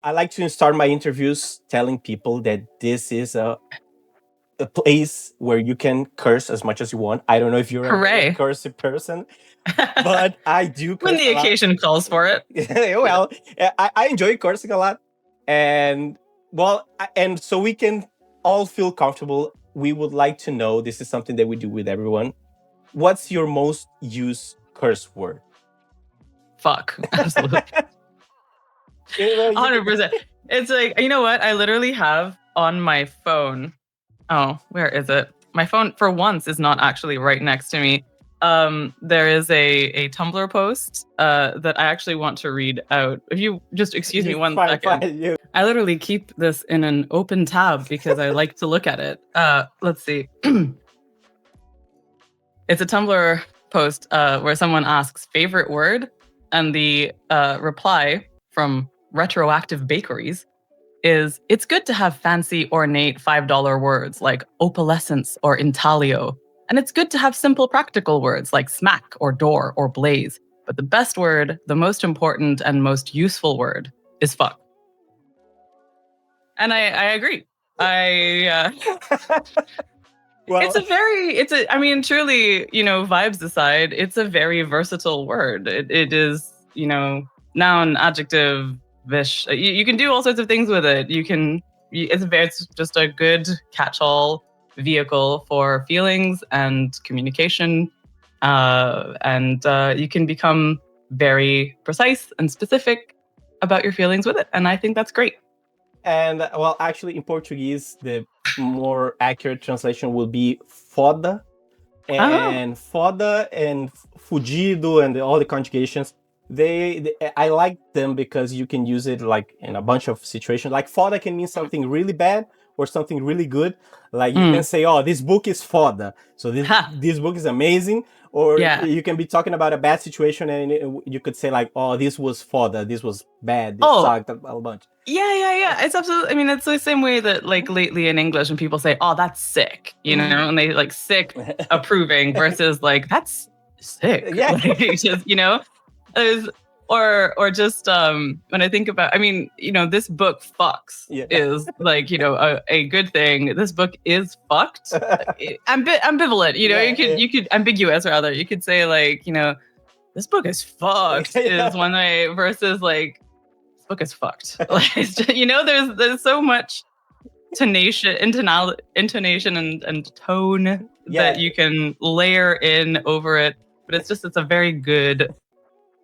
I like to start my interviews telling people that this is a place where you can curse as much as you want. I don't know if you're a very Hooray. cursy person, but I do curse When the a lot. occasion calls for it. Well, I enjoy cursing a lot, and and so we can all feel comfortable. We would like to know, this is something that we do with everyone. What's your most used curse word? Fuck. Absolutely. 100%. It's like, you know what? I literally have on my phone. Oh, where is it? My phone, for once, is not actually right next to me. There is a Tumblr post that I actually want to read out. If you just excuse me one second. Fine. I literally keep this in an open tab because I like to look at it. Let's see. It's a Tumblr post where someone asks favorite word, and the reply from Retroactive Bakeries is, it's good to have fancy, ornate $5 words like opalescence or intaglio. And it's good to have simple, practical words like smack or door or blaze. But the best word, the most important and most useful word is fuck. And I agree. Well, I mean, truly, vibes aside, it's a very versatile word. It is, noun, adjective, vish. You can do all sorts of things with it. It's just a good catch-all vehicle for feelings and communication. And you can become very precise and specific about your feelings with it. And I think that's great. And well, actually, in Portuguese, the more accurate translation will be foda. And foda and fudido and all the conjugations, I like them because you can use it like in a bunch of situations. Like foda can mean something really bad or something really good. Like you can say, oh, this book is foda. So this book is amazing. Or you can be talking about a bad situation and you could say like, oh, this was foda. This was bad. This sucked a bunch. Yeah. It's absolutely, I mean, it's the same way that like lately in English when people say, oh, that's sick, and they like sick approving versus like, that's sick. Yeah. Like, just, or just when I think about, I mean, this book fucks is like, a good thing. This book is fucked. Ambivalent, you could ambiguous rather. You could say like, this book is fucked is one way versus like, this book is fucked. Like, there's so much intonation and tone that you can layer in over it. But it's a very good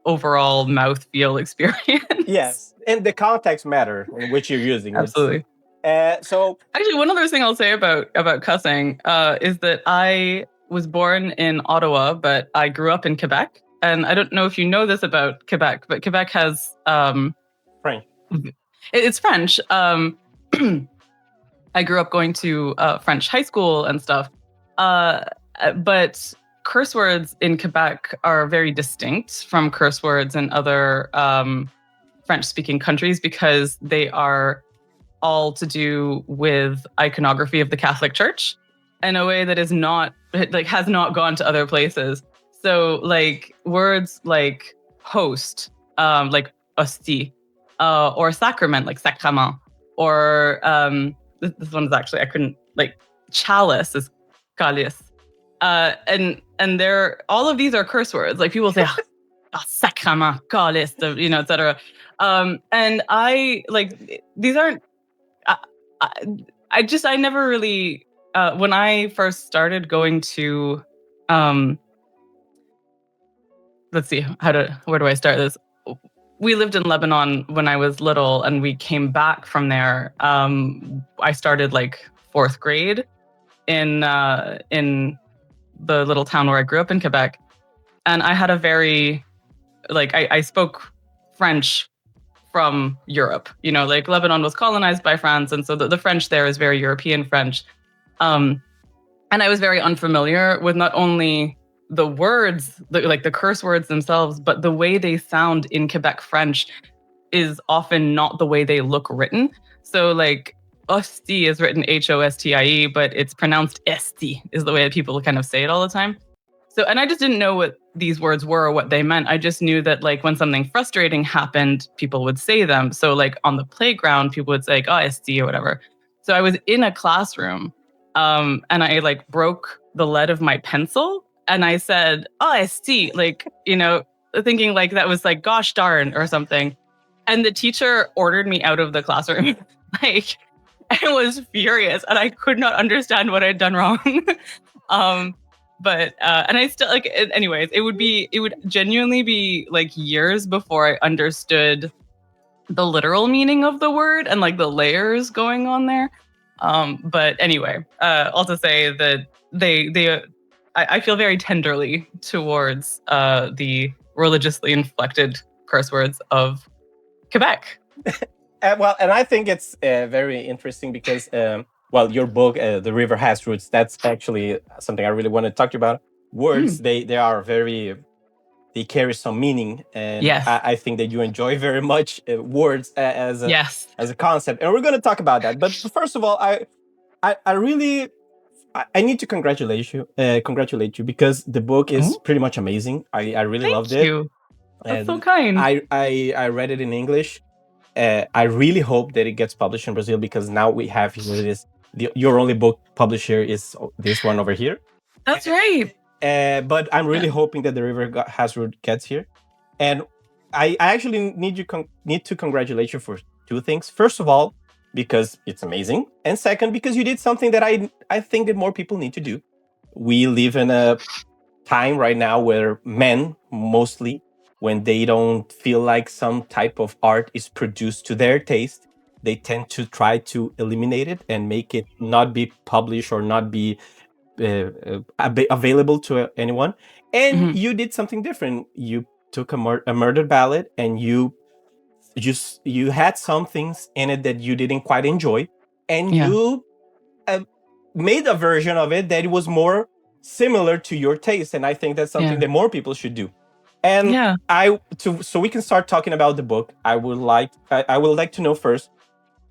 overall mouthfeel experience. Yes, and the context matter in which you're using. Absolutely. So actually, one other thing I'll say about cussing is that I was born in Ottawa, but I grew up in Quebec. And I don't know if you know this about Quebec, but Quebec has French. It's French. I grew up going to French high school and stuff, but curse words in Quebec are very distinct from curse words in other French-speaking countries because they are all to do with iconography of the Catholic Church in a way that is not, like, has not gone to other places. So, like, words like host, like hostie, or sacrament, like sacrament, or this one is actually, I couldn't, like, chalice is calice. And they're, all of these are curse words. Like people say, sacrament, calice, etc. And I like, these aren't, I never really, when I first started going to, let's see, where do I start this? We lived in Lebanon when I was little and we came back from there. I started like 4th grade in the little town where I grew up in Quebec. And I had a very, like, I spoke French from Europe. Like Lebanon was colonized by France. And so the French there is very European French. And I was very unfamiliar with not only the words, like the curse words themselves, but the way they sound in Quebec French is often not the way they look written. So like, hostie is written Hostie, but it's pronounced esti is the way that people kind of say it all the time. So, and I just didn't know what these words were or what they meant. I just knew that like when something frustrating happened, people would say them. So like on the playground, people would say, oh, Esta or whatever. So I was in a classroom and I like broke the lead of my pencil and I said, oh, Esta, like, thinking like that was like, gosh darn or something. And the teacher ordered me out of the classroom. Like, I was furious and I could not understand what I'd done wrong. But and I still like anyways, it would genuinely be like years before I understood the literal meaning of the word and like the layers going on there. But anyway, also say that I feel very tenderly towards the religiously inflected curse words of Quebec. Well, and I think it's very interesting because, your book, The River Has Roots, that's actually something I really want to talk to you about. Words, they are very, they carry some meaning. And Yes. I think that you enjoy very much words as a concept. And we're going to talk about that. But first of all, I really, I need to congratulate you because the book is pretty much amazing. I really loved it. Thank you. That's so kind. I read it in English. I really hope that it gets published in Brazil because now we have your only book publisher is this one over here. That's right. But I'm really hoping that The River Has Roots gets here. And I actually need to congratulate you for two things. First of all, because it's amazing. And second, because you did something that I think that more people need to do. We live in a time right now where men mostly, when they don't feel like some type of art is produced to their taste, they tend to try to eliminate it and make it not be published or not be available to anyone. And you did something different. You took a murder ballad and you had some things in it that you didn't quite enjoy. And you made a version of it that was more similar to your taste. And I think that's something that more people should do. And so we can start talking about the book. I would like to know first,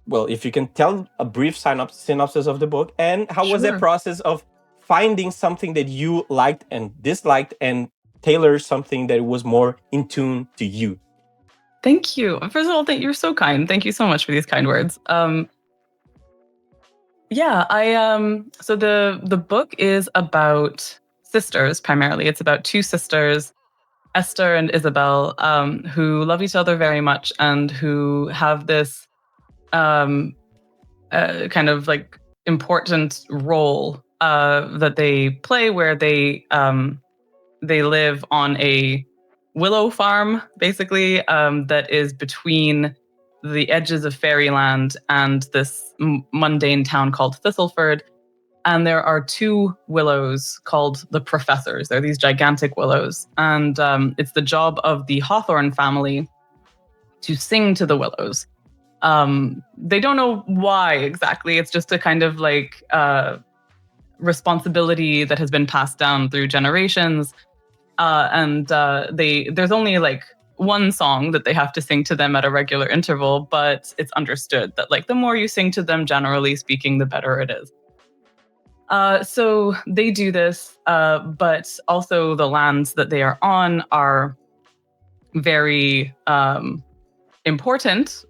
well, if you can tell a brief synopsis of the book and how was that process of finding something that you liked and disliked and tailor something that was more in tune to you. Thank you. First of all, you're so kind. Thank you so much for these kind words. So the book is about sisters primarily. It's about two sisters, Esther and Isabel, who love each other very much and who have this kind of like important role that they play, where they live on a willow farm, basically, that is between the edges of fairyland and this mundane town called Thistleford. And there are two willows called the Professors. They're these gigantic willows. And it's the job of the Hawthorne family to sing to the willows. They don't know why exactly. It's just a kind of like responsibility that has been passed down through generations. There's only like one song that they have to sing to them at a regular interval, but it's understood that like the more you sing to them, generally speaking, the better it is. So they do this, but also the lands that they are on are very important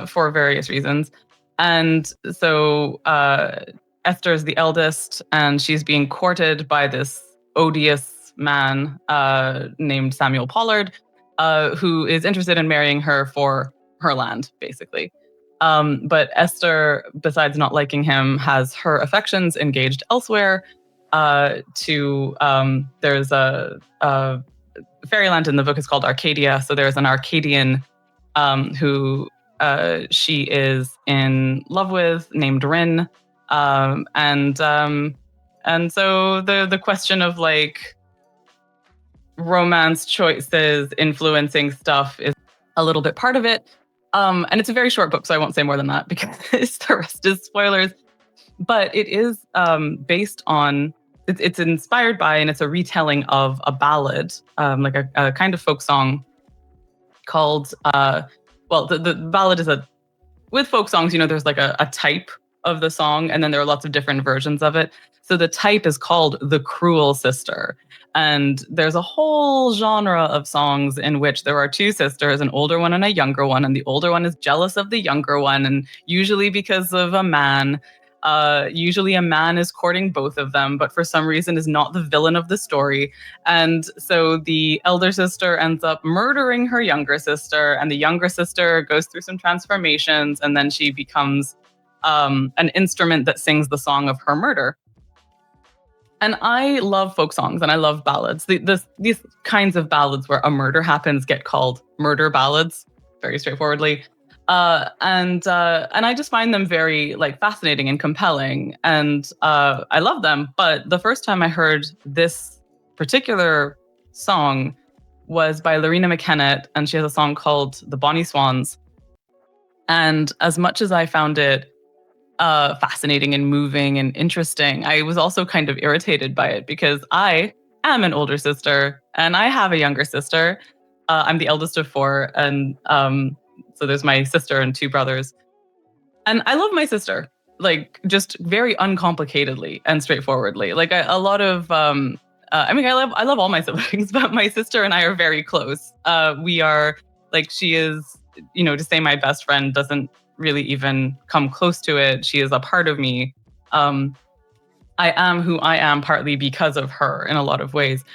for various reasons. And so Esther is the eldest, and she's being courted by this odious man named Samuel Pollard, who is interested in marrying her for her land, basically. But Esther, besides not liking him, has her affections engaged elsewhere. There's a fairyland in the book is called Arcadia. So there's an Arcadian who she is in love with, named Rin. And so the question of like romance choices influencing stuff is a little bit part of it. And it's a very short book, so I won't say more than that because the rest is spoilers. But it is based on, it's inspired by, and it's a retelling of a ballad, like a kind of folk song called, the ballad is with folk songs, there's like a type of the song, and then there are lots of different versions of it. So the type is called the cruel sister. And there's a whole genre of songs in which there are two sisters, an older one and a younger one, and the older one is jealous of the younger one, and usually because of a man. Usually a man is courting both of them, but for some reason is not the villain of the story. And so the elder sister ends up murdering her younger sister, and the younger sister goes through some transformations, and then she becomes an instrument that sings the song of her murder. And I love folk songs and I love ballads. These kinds of ballads where a murder happens get called murder ballads, very straightforwardly. And I just find them very like fascinating and compelling, and I love them. But the first time I heard this particular song was by Lorena McKennitt, and she has a song called "The Bonnie Swans." And as much as I found it fascinating and moving and interesting, I was also kind of irritated by it because I am an older sister and I have a younger sister. I'm the eldest of four, and so there's my sister and two brothers. And I love my sister, like just very uncomplicatedly and straightforwardly. Like a lot of, I mean, I love all my siblings, but my sister and I are very close. We are like, she is, you know, to say my best friend doesn't really even come close to it. She is a part of me. I am who I am partly because of her in a lot of ways.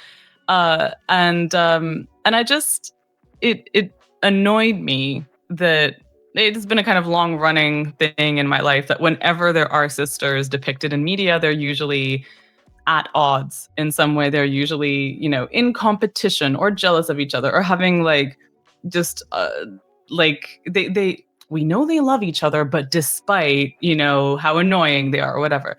And I just, it annoyed me that it has been a kind of long running thing in my life that whenever there are sisters depicted in media, they're usually at odds in some way. They're usually, you know, in competition or jealous of each other or having like, just like we know they love each other, but despite, you know, how annoying they are or whatever.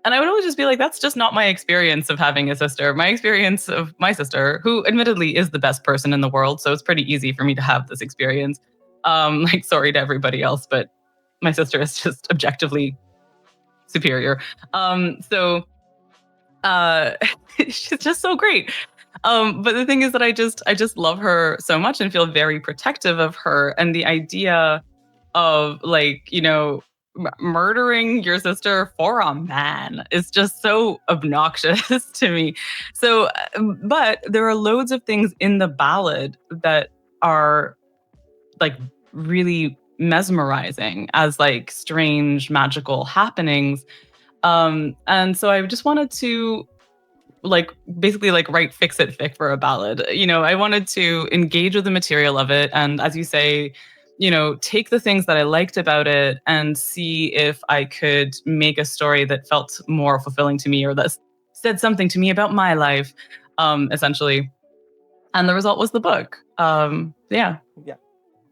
And I would always just be like, that's just not my experience of having a sister. My experience of my sister, who admittedly is the best person in the world, so it's pretty easy for me to have this experience. Like, sorry to everybody else, but my sister is just objectively superior. So she's just so great. But the thing is that I just love her so much and feel very protective of her. And the idea of like, you know, murdering your sister for a man is just so obnoxious to me. So, but there are loads of things in the ballad that are like really mesmerizing as like strange magical happenings. And so I just wanted to like basically like write fix it fic for a ballad. You know, I wanted to engage with the material of it, and as you say, you know, take the things that I liked about it and see if I could make a story that felt more fulfilling to me or that said something to me about my life, essentially. And the result was the book. Yeah.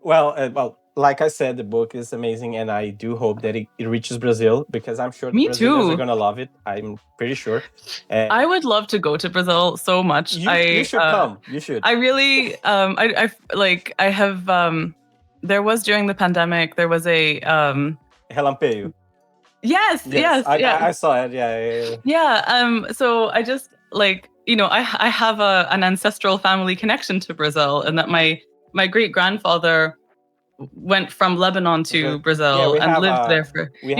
Well, like I said, the book is amazing, and I do hope that it reaches Brazil because I'm sure the Me Brazilians too. are gonna love it. I'm pretty sure. I would love to go to Brazil so much. You should come. You should. I really, I like, I have, there was during the pandemic, there was a, Relampeio. yes. I saw it. Yeah. Yeah. So I just like, you know, I have an ancestral family connection to Brazil, and that my great grandfather went from Lebanon to Brazil and lived there for. You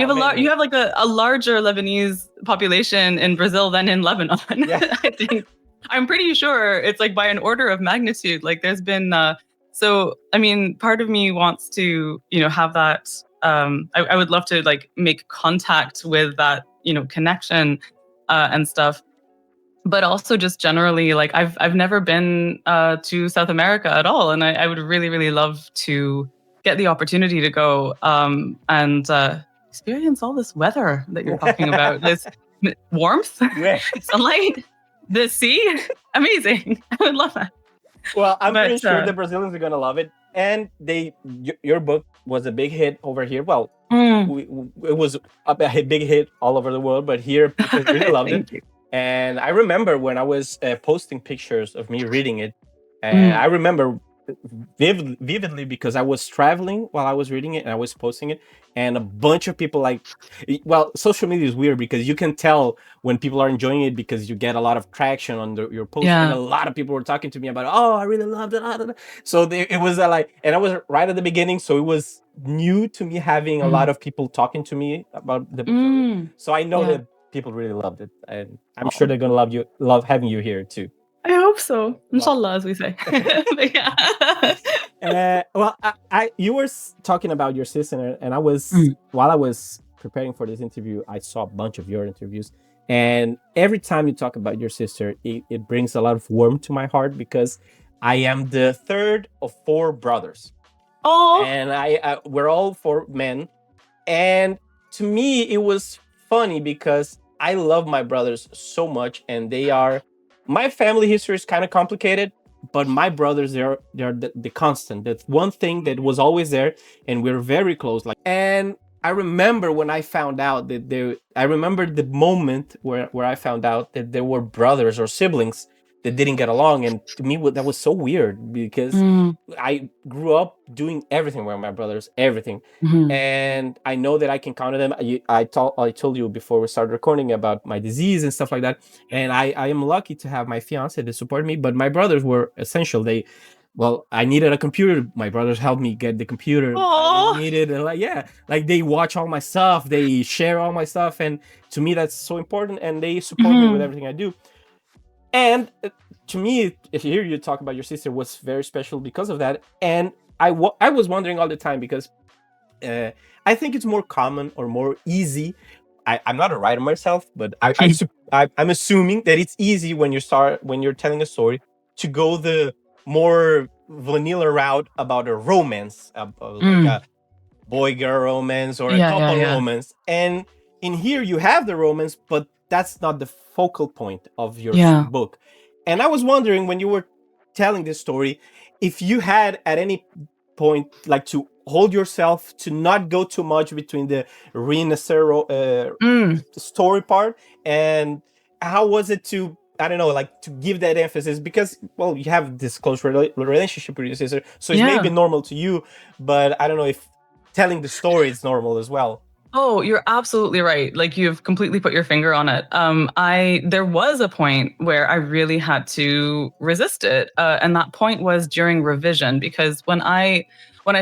have like a larger Lebanese population in Brazil than in Lebanon. Yeah. I think I'm pretty sure it's like by an order of magnitude. Like there's been so I mean, part of me wants to, you know, have that. I would love to like make contact with that, you know, connection and stuff. But also just generally, like I've never been to South America at all, and I would really, really love to get the opportunity to go and experience all this weather that you're talking about. This warmth, sunlight, the sea, amazing. I would love that. Well, I'm pretty sure the Brazilians are gonna love it, and your book was a big hit over here. Well, it was a big hit all over the world, but here people really loved it. You. And I remember when I was posting pictures of me reading it, and I remember vividly because I was traveling while I was reading it and I was posting it, and a bunch of people like, well, social media is weird because you can tell when people are enjoying it because you get a lot of traction on your post, and a lot of people were talking to me about, oh, I really loved it. So it was like, and I was right at the beginning, so it was new to me having a lot of people talking to me about the book. So I know that people really loved it, and I'm sure they're gonna love having you here too. I hope so. Inshallah, as we say. But well, you were talking about your sister, and I was while I was preparing for this interview, I saw a bunch of your interviews, and every time you talk about your sister, it brings a lot of warmth to my heart because I am the third of 4 brothers. Oh, and we're all 4 men, and to me it was funny because I love my brothers so much, and they are my family history is kind of complicated, but my brothers, they're the constant. That's one thing that was always there, and we're very close. And I remember when I found out that I remember the moment where I found out that there were brothers or siblings that didn't get along, and to me that was so weird because I grew up doing everything with my brothers, everything, and I know that I can count on them. I told you before we started recording about my disease and stuff like that, and I am lucky to have my fiance that support me. But my brothers were essential. I needed a computer. My brothers helped me get the computer. I needed, they watch all my stuff. They share all my stuff, and to me that's so important. And they support me with everything I do. And to me, hear you talk about your sister was very special because of that. And I was wondering all the time because I think it's more common or more easy. I'm not a writer myself, but I'm assuming that it's easy when you're telling a story to go the more vanilla route about a romance, like a boy-girl romance or a couple romance. And in here you have the romance, but that's not the focal point of your book. And I was wondering when you were telling this story, if you had at any point like to hold yourself to not go too much between the story part, and how was it to, I don't know, like to give that emphasis because, well, you have this close relationship with your sister, so it's maybe normal to you, but I don't know if telling the story is normal as well. Oh, you're absolutely right. Like you've completely put your finger on it. There was a point where I really had to resist it, and that point was during revision because when I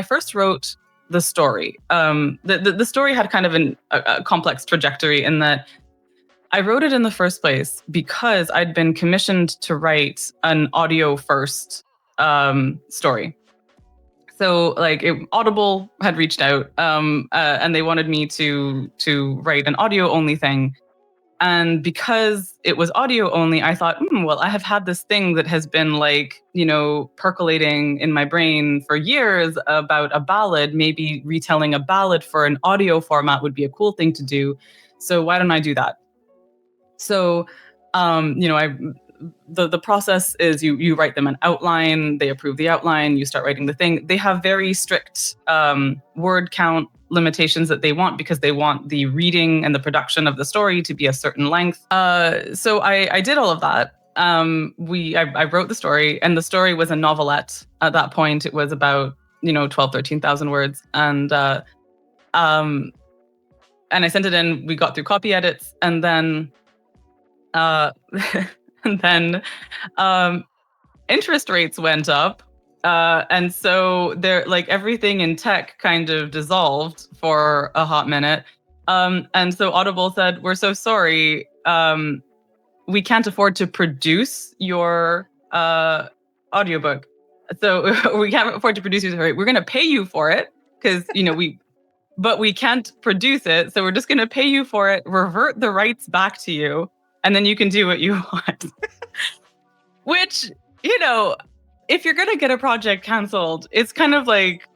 first wrote the story, the story had kind of a complex trajectory in that I wrote it in the first place because I'd been commissioned to write an audio first story. So like Audible had reached out and they wanted me to write an audio only thing. And because it was audio only, I thought, well, I have had this thing that has been like, percolating in my brain for years about a ballad. Maybe retelling a ballad for an audio format would be a cool thing to do. So why don't I do that? So, the process is you write them an outline, they approve the outline, you start writing the thing. They have very strict word count limitations that they want because they want the reading and the production of the story to be a certain length. So I did all of that. I wrote the story, and the story was a novelette at that point. It was about 13,000 words, and I sent it in. We got through copy edits, and then interest rates went up, and so there, like everything in tech, kind of dissolved for a hot minute. And so Audible said, "We're so sorry. We can't afford to produce your audiobook. So we can't afford to produce your story. We're going to pay you for it because but we can't produce it. So we're just going to pay you for it, revert the rights back to you, and then you can do what you want." Which, if you're going to get a project canceled, it's kind of like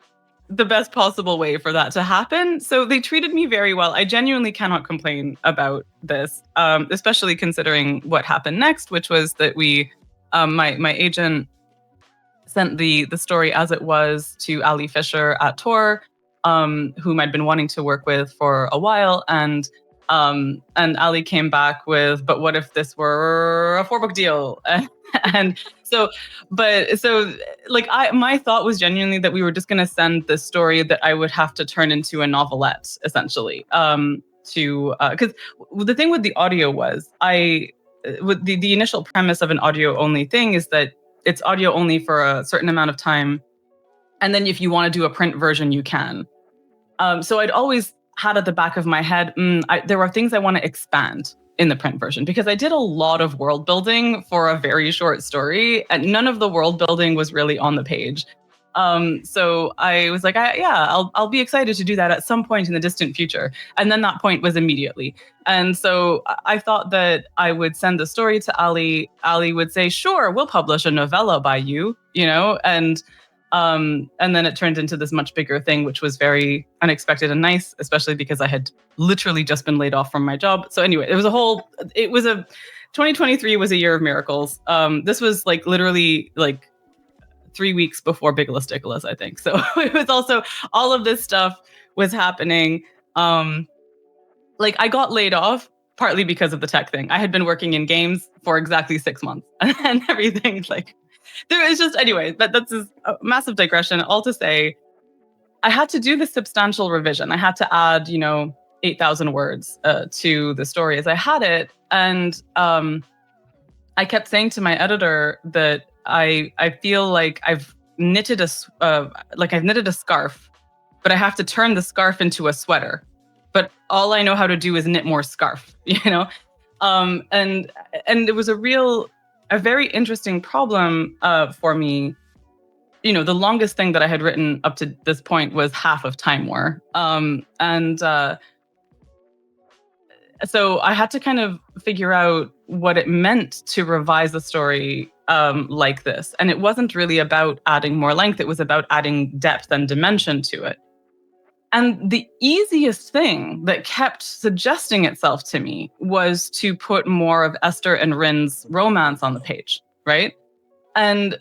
the best possible way for that to happen. So they treated me very well. I genuinely cannot complain about this, especially considering what happened next, which was that my agent sent the story as it was to Ali Fisher at Tor, whom I'd been wanting to work with for a while. And And Ali came back with, but what if this were a 4-book deal? And so like my thought was genuinely that we were just going to send this story that I would have to turn into a novelette, essentially. Because the thing with the audio was with the initial premise of an audio only thing is that it's audio only for a certain amount of time. And then if you want to do a print version, you can. So I'd always had at the back of my head, there are things I want to expand in the print version, because I did a lot of world building for a very short story, and none of the world building was really on the page. So I was like, I'll be excited to do that at some point in the distant future. And then that point was immediately. And so I thought that I would send the story to Ali. Ali would say, sure, we'll publish a novella by you, and then it turned into this much bigger thing, which was very unexpected and nice, especially because I had literally just been laid off from my job. So anyway, 2023 was a year of miracles. This was like literally like 3 weeks before Big Listiculous, I think. So it was also, all of this stuff was happening. Like I got laid off partly because of the tech thing. I had been working in games for exactly 6 months and everything like, there is just, anyway, that's a massive digression. All to say, I had to do this substantial revision. I had to add, 8,000 words to the story as I had it. And I kept saying to my editor that I feel like I've knitted a scarf, but I have to turn the scarf into a sweater. But all I know how to do is knit more scarf, and it was a very interesting problem for me. The longest thing that I had written up to this point was half of Time War. So I had to kind of figure out what it meant to revise the story like this. And it wasn't really about adding more length. It was about adding depth and dimension to it. And the easiest thing that kept suggesting itself to me was to put more of Esther and Rin's romance on the page, right? And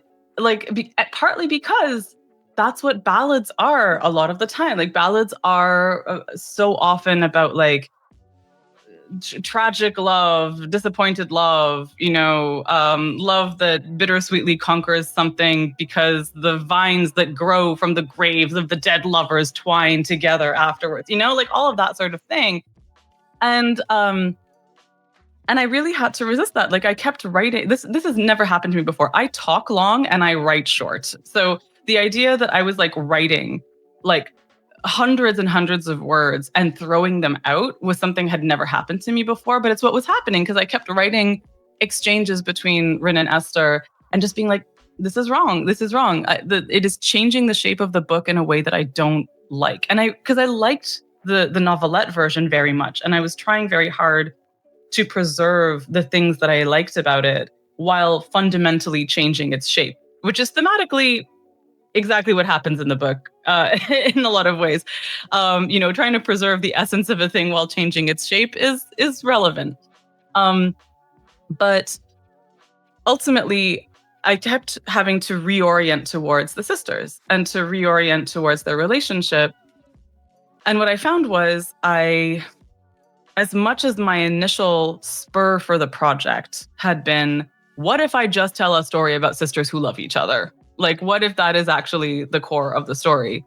partly because that's what ballads are a lot of the time. Like ballads are so often about like tragic love, disappointed love, love that bittersweetly conquers something because the vines that grow from the graves of the dead lovers twine together afterwards, like all of that sort of thing. And I really had to resist that. Like I kept writing, this has never happened to me before. I talk long and I write short. So the idea that I was like writing like hundreds and hundreds of words and throwing them out was something had never happened to me before, but it's what was happening because I kept writing exchanges between Rin and Esther and just being like, this is wrong. This is wrong. It is changing the shape of the book in a way that I don't like. And because I liked the novelette version very much. And I was trying very hard to preserve the things that I liked about it while fundamentally changing its shape, which is thematically exactly what happens in the book in a lot of ways. Trying to preserve the essence of a thing while changing its shape is relevant. But ultimately, I kept having to reorient towards the sisters and to reorient towards their relationship. And what I found was as much as my initial spur for the project had been, what if I just tell a story about sisters who love each other? Like, what if that is actually the core of the story?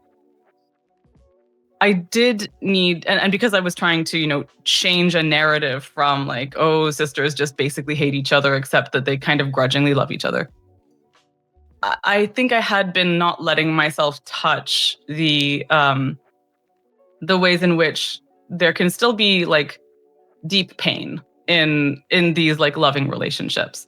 I did need, and because I was trying to, change a narrative from like, oh, sisters just basically hate each other, except that they kind of grudgingly love each other. I think I had been not letting myself touch the ways in which there can still be like deep pain in these like loving relationships.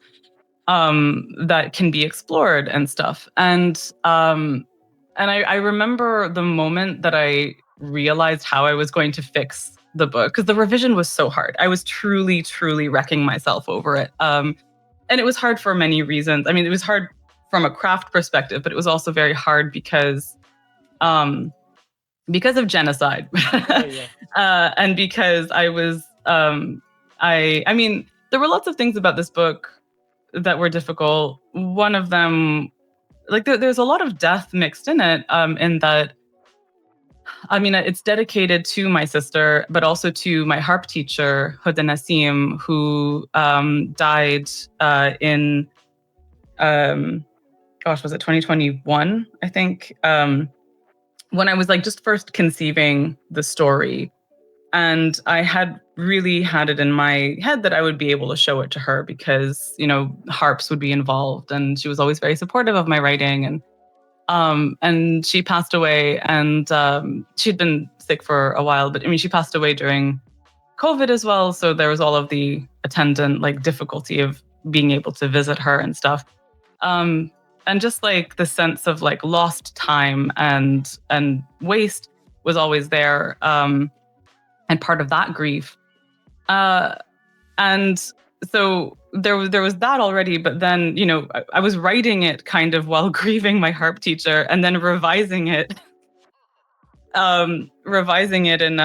That can be explored and stuff. And I remember the moment that I realized how I was going to fix the book, because the revision was so hard. I was truly, truly wrecking myself over it. And it was hard for many reasons. I mean, it was hard from a craft perspective, but it was also very hard because of genocide. And because I was, I mean, there were lots of things about this book that were difficult. One of them, like there's a lot of death mixed in it, in that I mean, it's dedicated to my sister, but also to my harp teacher, Assim, who died in, was it 2021? I think, when I was like just first conceiving the story. And I had really had it in my head that I would be able to show it to her because, harps would be involved. And she was always very supportive of my writing. And she passed away, and she'd been sick for a while, but I mean, she passed away during COVID as well. So there was all of the attendant like difficulty of being able to visit her and stuff. And just like the sense of like lost time and waste was always there. And part of that grief. And so there was that already, but then, I was writing it kind of while grieving my harp teacher, and then revising it in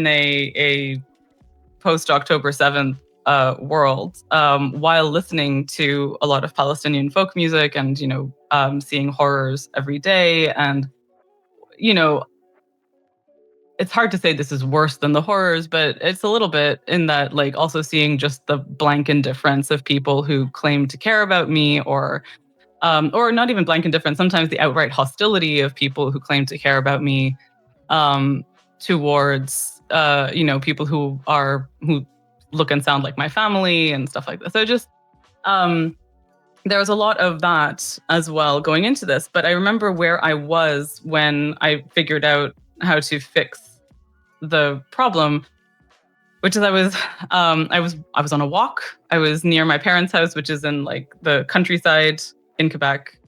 a post October 7th world, while listening to a lot of Palestinian folk music and, seeing horrors every day. And, it's hard to say this is worse than the horrors, but it's a little bit in that, like, also seeing just the blank indifference of people who claim to care about me, or not even blank indifference, sometimes the outright hostility of people who claim to care about me, towards, people who look and sound like my family and stuff like that. So just, there was a lot of that as well going into this. But I remember where I was when I figured out how to fix the problem, which is I was on a walk. I was near my parents' house, which is in like the countryside in Quebec.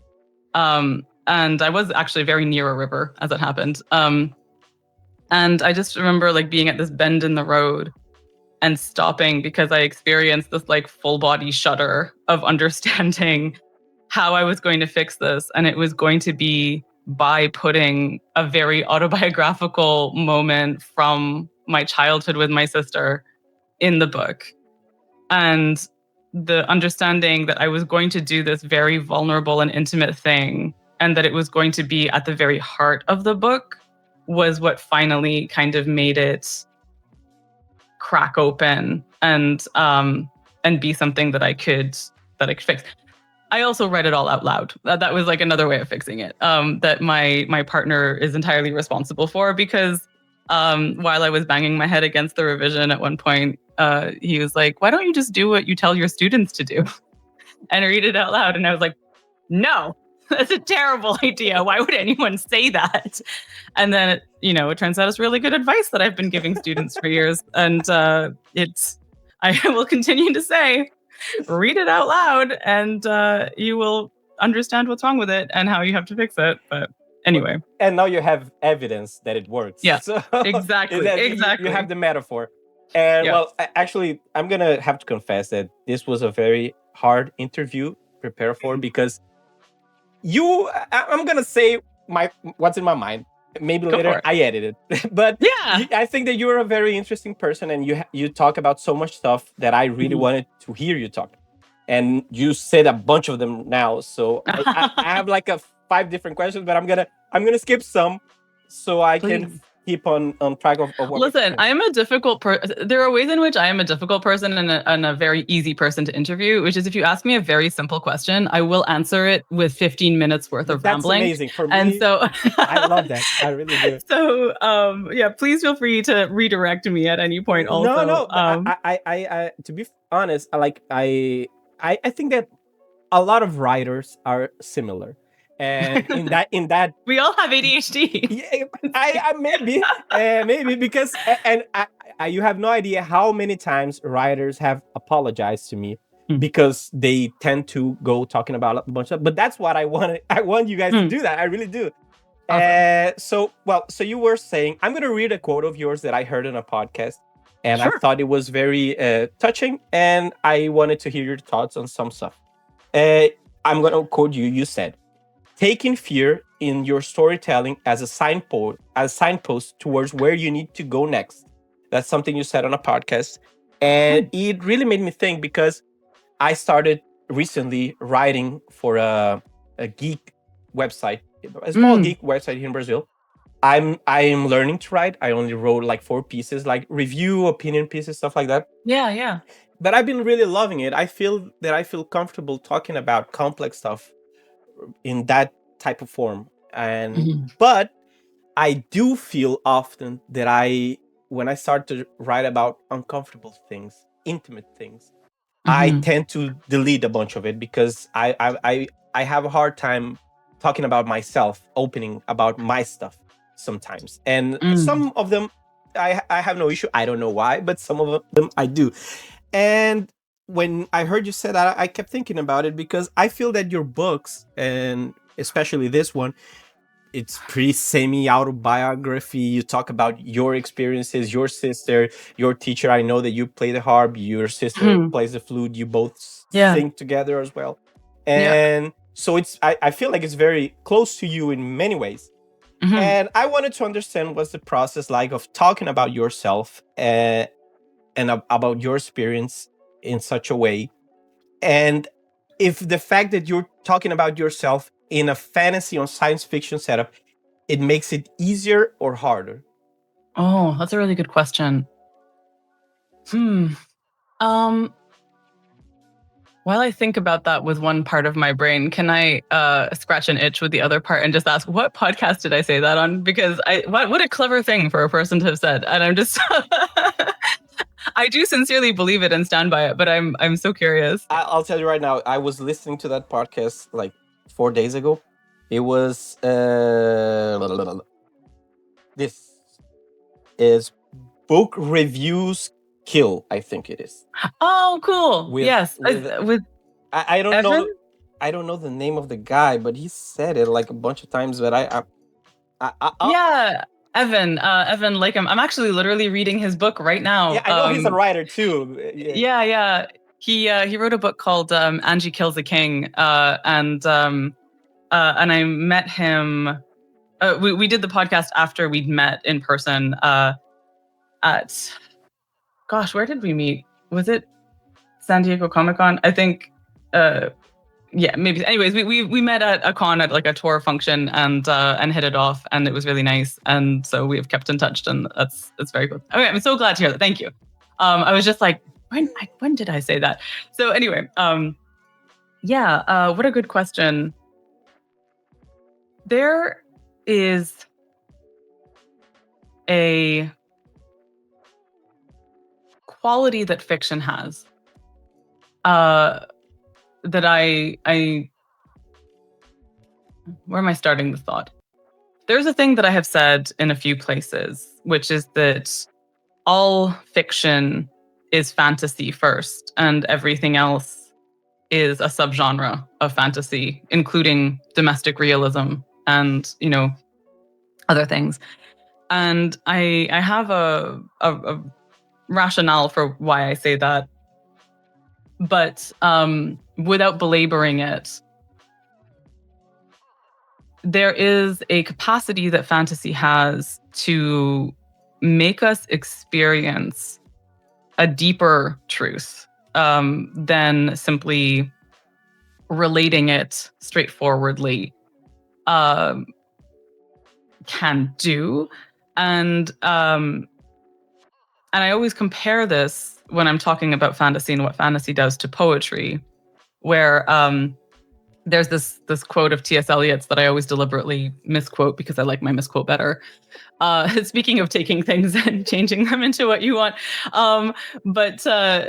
And I was actually very near a river as it happened. And I just remember like being at this bend in the road and stopping because I experienced this like full body shudder of understanding how I was going to fix this. And it was going to be by putting a very autobiographical moment from my childhood with my sister in the book. And the understanding that I was going to do this very vulnerable and intimate thing, and that it was going to be at the very heart of the book, was what finally kind of made it crack open and be something that I could fix. I also read it all out loud. That was like another way of fixing it, that my partner is entirely responsible for, because while I was banging my head against the revision at one point, he was like, "Why don't you just do what you tell your students to do and read it out loud?" And I was like, "No, that's a terrible idea. Why would anyone say that?" And then, it turns out it's really good advice that I've been giving students for years. And I will continue to say, read it out loud, and you will understand what's wrong with it and how you have to fix it. But anyway. And now you have evidence that it works. Yeah, so exactly. Exactly. You have the metaphor. And yeah. Well, actually, I'm going to have to confess that this was a very hard interview to prepare for, because I'm going to say what's in my mind. Maybe later I edited, but yeah, I think that you're a very interesting person, and you talk about so much stuff that I really wanted to hear you talk, and you said a bunch of them now. So I have like 5 different questions, but I'm gonna skip some so I can keep on track of what. Listen, I am a difficult person. There are ways in which I am a difficult person and a very easy person to interview, which is if you ask me a very simple question, I will answer it with 15 minutes worth of rambling. That's amazing for me. And so I love that. I really do. So, please feel free to redirect me at any point also. No. I to be honest, I think that a lot of writers are similar. And in that we all have ADHD. Yeah, I maybe because you have no idea how many times writers have apologized to me because they tend to go talking about a bunch of. But that's what I want. I want you guys to do that. I really do. Awesome. So you were saying, I'm going to read a quote of yours that I heard in a podcast, and I thought it was very touching, and I wanted to hear your thoughts on some stuff. I'm going to quote you. You said, "Taking fear in your storytelling as a signpost towards where you need to go next." That's something you said on a podcast. And it really made me think, because I started recently writing for a geek website, a small geek website here in Brazil. I'm learning to write. I only wrote like 4 pieces, like review, opinion pieces, stuff like that. Yeah. But I've been really loving it. I feel comfortable talking about complex stuff in that type of form. And but I do feel often that when I start to write about uncomfortable things, intimate things, I tend to delete a bunch of it because I have a hard time talking about myself, opening about my stuff sometimes. And some of them I have no issue. I don't know why, but some of them I do. And when I heard you say that, I kept thinking about it because I feel that your books, and especially this one, it's pretty semi-autobiography. You talk about your experiences, your sister, your teacher. I know that you play the harp, your sister plays the flute, you both sing together as well. And so I feel like it's very close to you in many ways. And I wanted to understand what's the process like of talking about yourself and about your experience in such a way. And if the fact that you're talking about yourself in a fantasy or science fiction setup, it makes it easier or harder? Oh, that's a really good question. While I think about that with one part of my brain, can I scratch an itch with the other part and just ask, what podcast did I say that on? Because what a clever thing for a person to have said. And I'm just, I do sincerely believe it and stand by it, but I'm so curious. I'll tell you right now, I was listening to that podcast like 4 days ago. It was, this is Book Reviews Kill, I think it is. Oh, cool. Yes. I don't Evan? know. I don't know the name of the guy, but he said it like a bunch of times. But yeah, Evan Lakeham. I'm actually literally reading his book right now. Yeah, I know he's a writer too. Yeah. He wrote a book called Angie Kills a King, and I met him. We did the podcast after we'd met in person at. Gosh, where did we meet? Was it San Diego Comic-Con? I think. Yeah, maybe. Anyways, we met at a con at like a tour function and hit it off, and it was really nice. And so we have kept in touch, and that's very cool. Okay, I'm so glad to hear that. Thank you. I was just like, when did I say that? So anyway, what a good question. There is a quality that fiction has that I where am I starting the thought? There's a thing that I have said in a few places, which is that all fiction is fantasy first, and everything else is a subgenre of fantasy, including domestic realism and, other things. And I have a rationale for why I say that. But without belaboring it, there is a capacity that fantasy has to make us experience a deeper truth than simply relating it straightforwardly can do. And I always compare this when I'm talking about fantasy and what fantasy does to poetry, where there's this quote of T.S. Eliot's that I always deliberately misquote because I like my misquote better. Speaking of taking things and changing them into what you want, but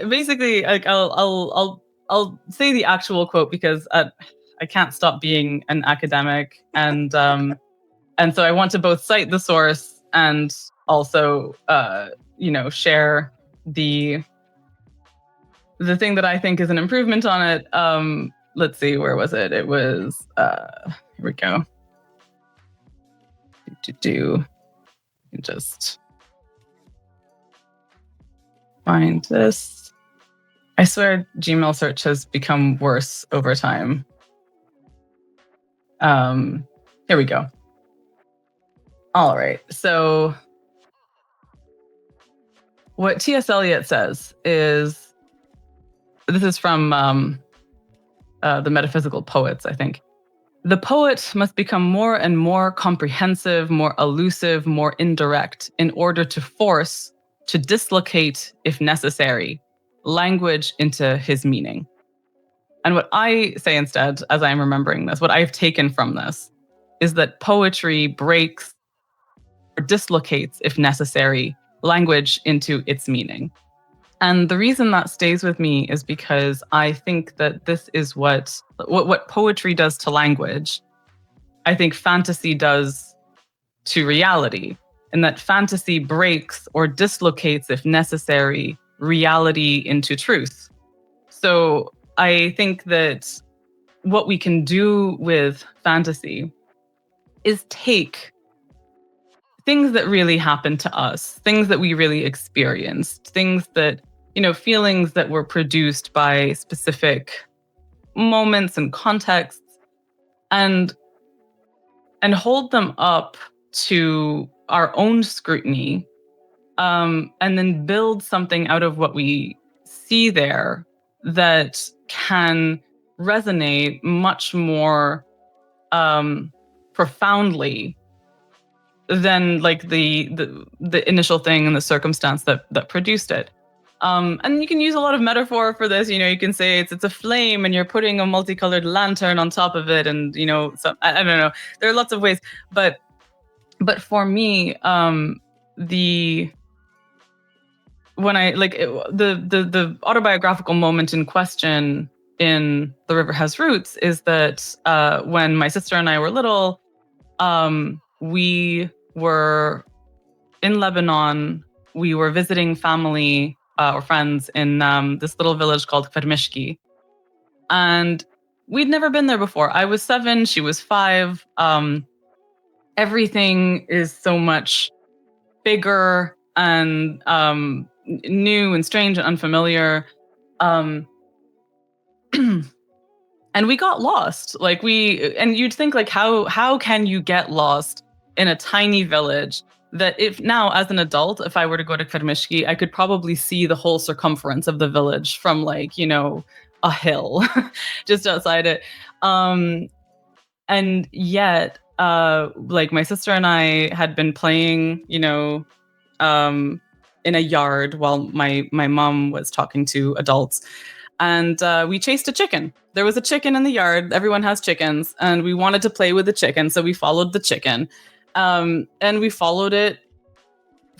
basically, like I'll say the actual quote because I can't stop being an academic, and so I want to both cite the source and also share the thing that I think is an improvement on it. Let's see, where was it? It was here we go. Just find this. I swear Gmail search has become worse over time. Here we go. All right. So what T.S. Eliot says is, this is from the Metaphysical Poets, I think. The poet must become more and more comprehensive, more elusive, more indirect in order to force, to dislocate, if necessary, language into his meaning. And what I say instead, as I'm remembering this, what I've taken from this, is that poetry breaks or dislocates, if necessary, language into its meaning. And the reason that stays with me is because I think that this is what poetry does to language, I think fantasy does to reality, and that fantasy breaks or dislocates, if necessary, reality into truth. So I think that what we can do with fantasy is take things that really happened to us, things that we really experienced, things that, feelings that were produced by specific moments and contexts, and hold them up to our own scrutiny, and then build something out of what we see there that can resonate much more profoundly than like the initial thing and the circumstance that produced it. And you can use a lot of metaphor for this. You can say it's a flame and you're putting a multicolored lantern on top of it, and so I don't know. There are lots of ways, but for me, the autobiographical moment in question in The River Has Roots is that when my sister and I were little, we were in Lebanon. We were visiting family or friends in this little village called Kvermishki. And we'd never been there before. I was 7, she was 5. Everything is so much bigger and new and strange and unfamiliar. And we got lost. And you'd think how can you get lost in a tiny village that if now as an adult, if I were to go to Kvermishki, I could probably see the whole circumference of the village from a hill just outside it. And yet, my sister and I had been playing, in a yard while my mom was talking to adults. And we chased a chicken. There was a chicken in the yard. Everyone has chickens. And we wanted to play with the chicken. So we followed the chicken. And we followed it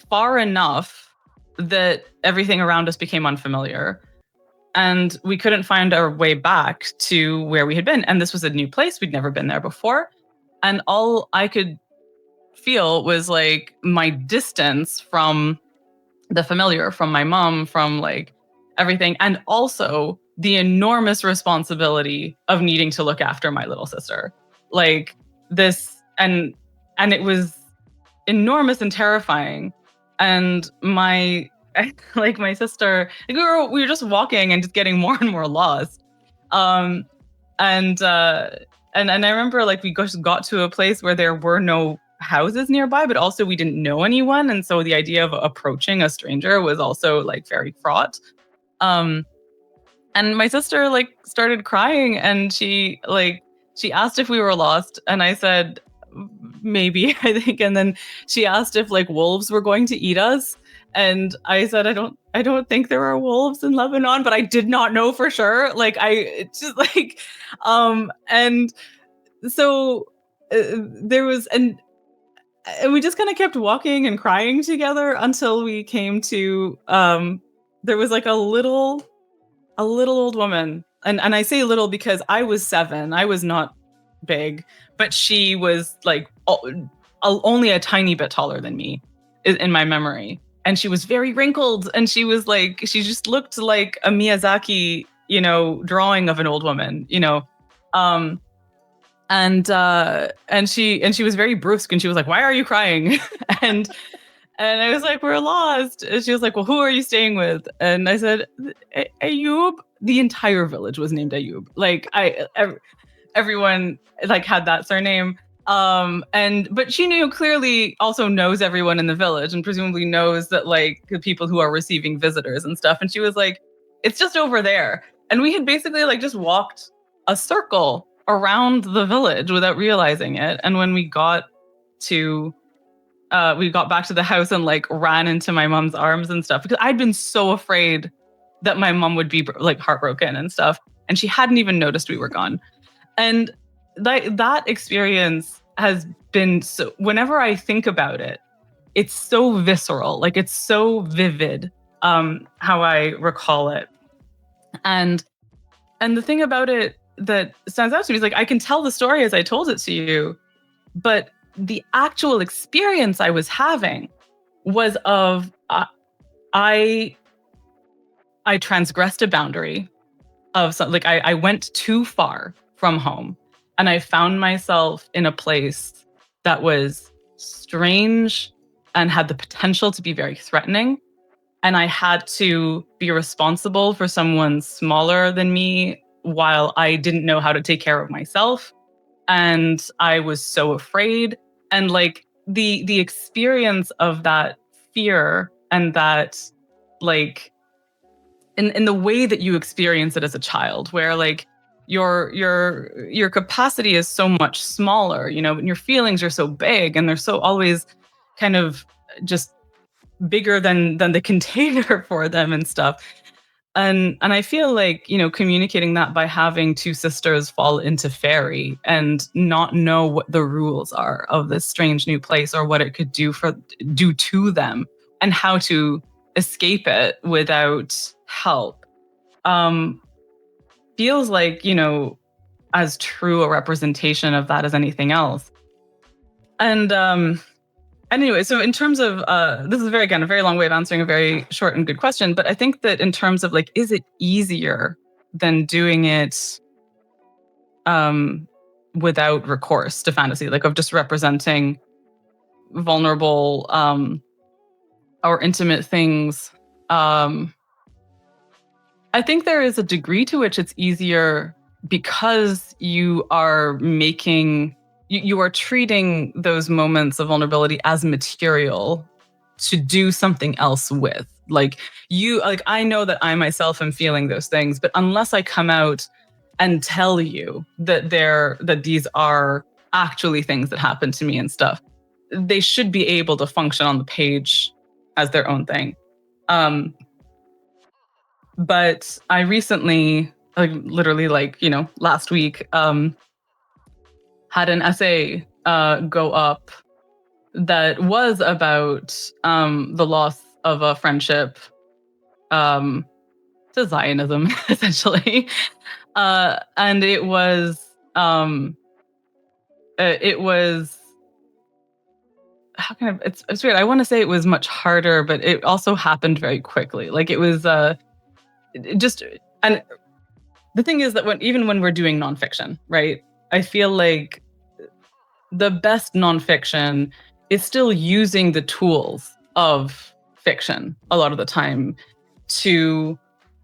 far enough that everything around us became unfamiliar. And we couldn't find our way back to where we had been. And this was a new place. We'd never been there before. And all I could feel was my distance from the familiar, from my mom, from everything. And also the enormous responsibility of needing to look after my little sister. And it was enormous and terrifying. And my sister, we were just walking and just getting more and more lost. And I remember we just got to a place where there were no houses nearby, but also we didn't know anyone. And so the idea of approaching a stranger was also very fraught. And my sister started crying, and she asked if we were lost. And I said, maybe, I think. And then she asked if wolves were going to eat us. And I said, I don't think there are wolves in Lebanon, but I did not know for sure. And so there was, and we just kind of kept walking and crying together until we came to, there was a little old woman. And I say little because I was 7. I was not big, but she was only a tiny bit taller than me in my memory. And she was very wrinkled, and she was she just looked like a Miyazaki, drawing of an old woman, and she was very brusque, and she was like, "Why are you crying?" and I was like, "We're lost." And she was like, "Well, who are you staying with?" And I said, "Ayub." The entire village was named Ayub. Everyone had that surname. But she clearly also knows everyone in the village, and presumably knows that the people who are receiving visitors and stuff. And she was like, "It's just over there." And we had basically just walked a circle around the village without realizing it. And when we got back to the house and like ran into my mom's arms and stuff, because I'd been so afraid that my mom would be like heartbroken and stuff. And she hadn't even noticed we were gone. And that experience has been so, whenever I think about it, it's so visceral, like it's so vivid, how I recall it. And the thing about it that stands out to me is like, I can tell the story as I told it to you, but the actual experience I was having was of, I transgressed a boundary of something, like I went too far from home, and I found myself in a place that was strange and had the potential to be very threatening. And I had to be responsible for someone smaller than me while I didn't know how to take care of myself. And I was so afraid. And like the experience of that fear and that, like, in the way that you experience it as a child, where like your capacity is so much smaller, you know, and your feelings are so big and they're so always kind of just bigger than the container for them and stuff. And I feel like, you know, communicating that by having two sisters fall into fairy and not know what the rules are of this strange new place or what it could do to them and how to escape it without help, feels like, you know, as true a representation of that as anything else. And anyway, so in terms of, this is a very long way of answering a very short and good question, but I think that in terms of like, is it easier than doing it without recourse to fantasy, like of just representing vulnerable or intimate things? I think there is a degree to which it's easier because you are making, you are treating those moments of vulnerability as material to do something else with. Like I know that I myself am feeling those things, but unless I come out and tell you that these are actually things that happen to me and stuff, they should be able to function on the page as their own thing. But I recently, like literally like, you know, last week, had an essay go up that was about the loss of a friendship to Zionism, essentially. And it was how can I, it's weird. I want to say it was much harder, but it also happened very quickly. Like it was and the thing is that even when we're doing nonfiction, right? I feel like the best nonfiction is still using the tools of fiction a lot of the time to,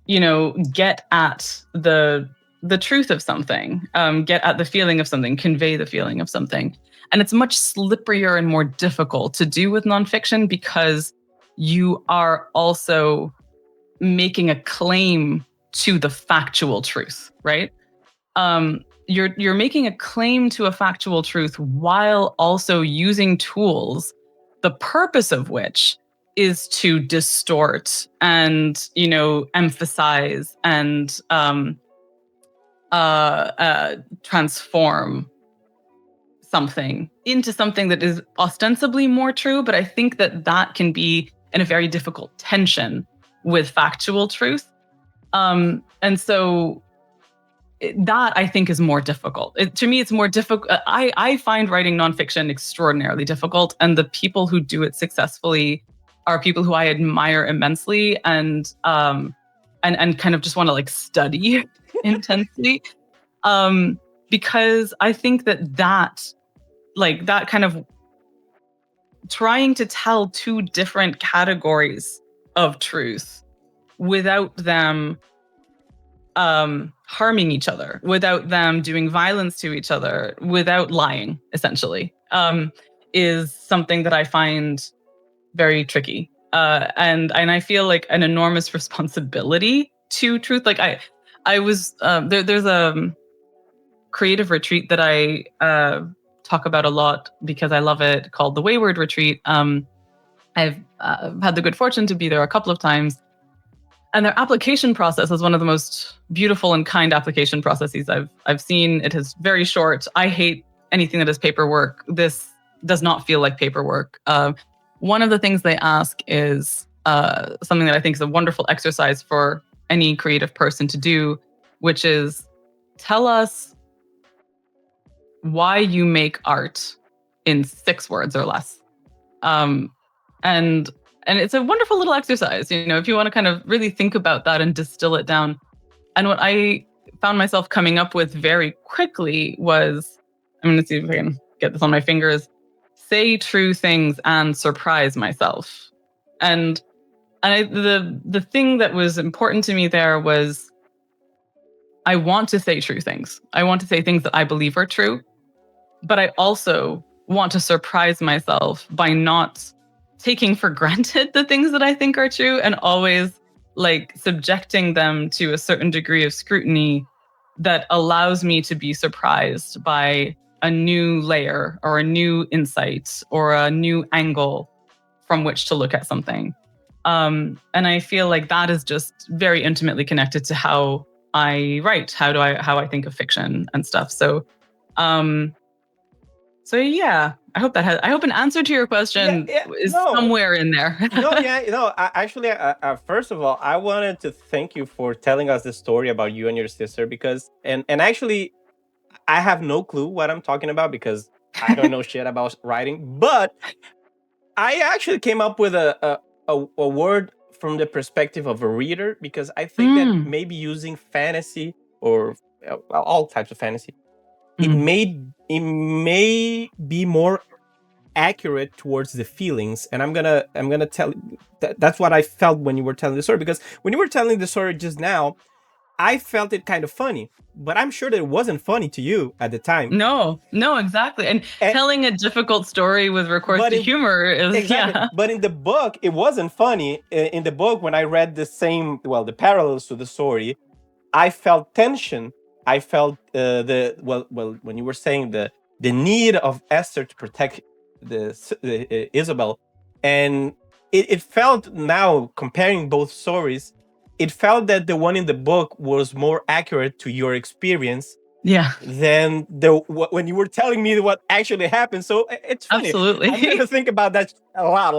you know, get at the truth of something, get at the feeling of something, convey the feeling of something. And it's much slipperier and more difficult to do with nonfiction because you are also making a claim to the factual truth, right? You're making a claim to a factual truth while also using tools, the purpose of which is to distort and, you know, emphasize and transform something into something that is ostensibly more true. But I think that can be in a very difficult tension with factual truth. And so that I think is more difficult. To me, it's more difficult. I find writing nonfiction extraordinarily difficult, and the people who do it successfully are people who I admire immensely and kind of just want to like study intensely, because I think that kind of trying to tell two different categories of truth without them harming each other, without them doing violence to each other, without lying, essentially, is something that I find very tricky. And I feel like an enormous responsibility to truth. Like I was there's a creative retreat that I talk about a lot because I love it, called the Wayward Retreat. I've had the good fortune to be there a couple of times. And their application process is one of the most beautiful and kind application processes I've seen. It is very short. I hate anything that is paperwork. This does not feel like paperwork. One of the things they ask is something that I think is a wonderful exercise for any creative person to do, which is tell us why you make art in 6 words or less. And it's a wonderful little exercise, if you want to kind of really think about that and distill it down. And what I found myself coming up with very quickly was, I'm going to see if I can get this on my fingers, say true things and surprise myself. And the thing that was important to me there was, I want to say true things. I want to say things that I believe are true, but I also want to surprise myself by not taking for granted the things that I think are true and always subjecting them to a certain degree of scrutiny that allows me to be surprised by a new layer or a new insight or a new angle from which to look at something. And I feel like that is just very intimately connected to how I write, how I think of fiction and stuff. So yeah, I hope an answer to your question is somewhere in there. Actually, first of all, I wanted to thank you for telling us the story about you and your sister, because, and actually, I have no clue what I'm talking about because I don't know shit about writing, but I actually came up with a word from the perspective of a reader, because I think that maybe using fantasy or all types of fantasy, it may be more accurate towards the feelings. And I'm gonna tell that's what I felt when you were telling the story, because when you were telling the story just now, I felt it kind of funny, but I'm sure that it wasn't funny to you at the time. No, exactly. And telling a difficult story with recourse to humor is exactly. Yeah. But in the book, it wasn't funny. In the book, when I read the parallels to the story, I felt tension. I felt when you were saying the need of Esther to protect the Isabel, and it felt, now comparing both stories, it felt that the one in the book was more accurate to your experience than when you were telling me what actually happened. So it's funny. Absolutely. I'm going to think about that a lot.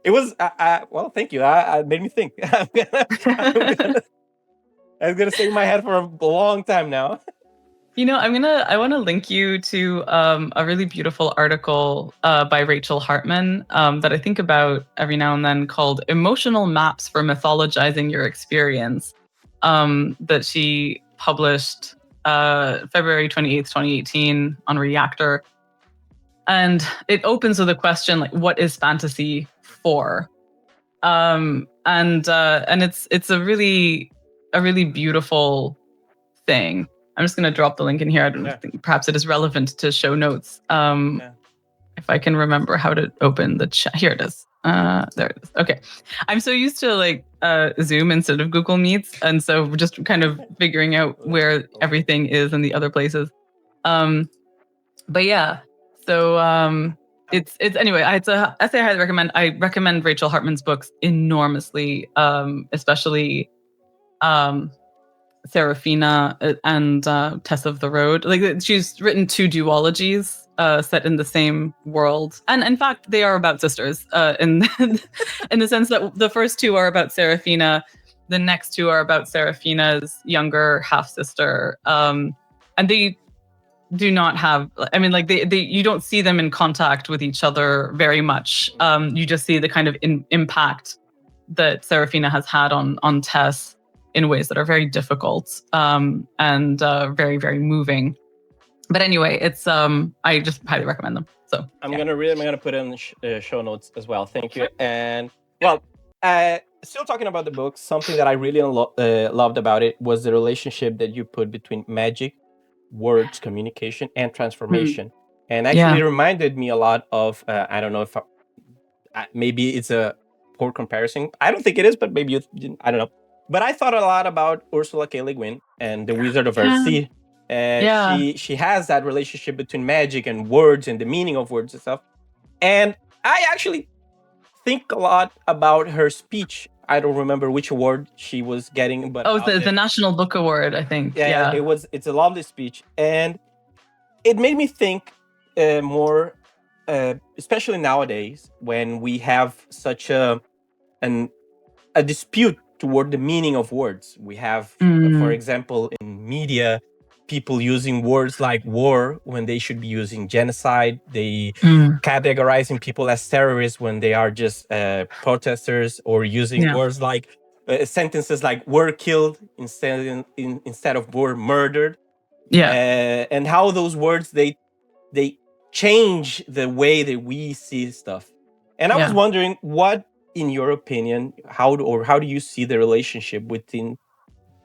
It was, well, thank you. It made me think. I'm going to stay in my head for a long time now. I want to link you to a really beautiful article by Rachel Hartman that I think about every now and then, called "Emotional Maps for Mythologizing Your Experience," that she published February 28th, 2018 on Reactor. And it opens with a question like, what is fantasy for? And it's a really beautiful thing. I'm just going to drop the link in here. I don't think perhaps it is relevant to show notes. If I can remember how to open the chat. Here it is. There it is. Okay. I'm so used to Zoom instead of Google Meets. And so we're just kind of figuring out where everything is in the other places. But yeah, so it's anyway, it's a essay I highly recommend. I recommend Rachel Hartman's books enormously, especially Serafina and Tess of the Road. She's written 2 duologies set in the same world, and in fact they are about sisters in the sense that the first 2 are about Serafina, the next 2 are about Serafina's younger half sister, and they do not have, they you don't see them in contact with each other very much. You just see the kind of impact that Serafina has had on Tess in ways that are very difficult and very, very moving. But anyway, it's I just highly recommend them. So I'm gonna read. I'm gonna put in the show notes as well. Thank you. And still talking about the book, something that I really loved about it was the relationship that you put between magic, words, communication, and transformation. And actually, it reminded me a lot of I don't know if maybe it's a poor comparison. I don't think it is, but maybe I don't know. But I thought a lot about Ursula K. Le Guin and The Wizard of Earthsea. Yeah. She has that relationship between magic and words and the meaning of words and stuff. And I actually think a lot about her speech. I don't remember which award she was getting, but the National Book Award, I think. yeah, it's a lovely speech, and it made me think more, especially nowadays when we have such a dispute toward the meaning of words. We have, for example, in media, people using words like war when they should be using genocide. They categorizing people as terrorists when they are just protesters, or using words like sentences like "were killed" instead of "were murdered." And how those words they change the way that we see stuff. And I was wondering, what, in your opinion, how do you see the relationship between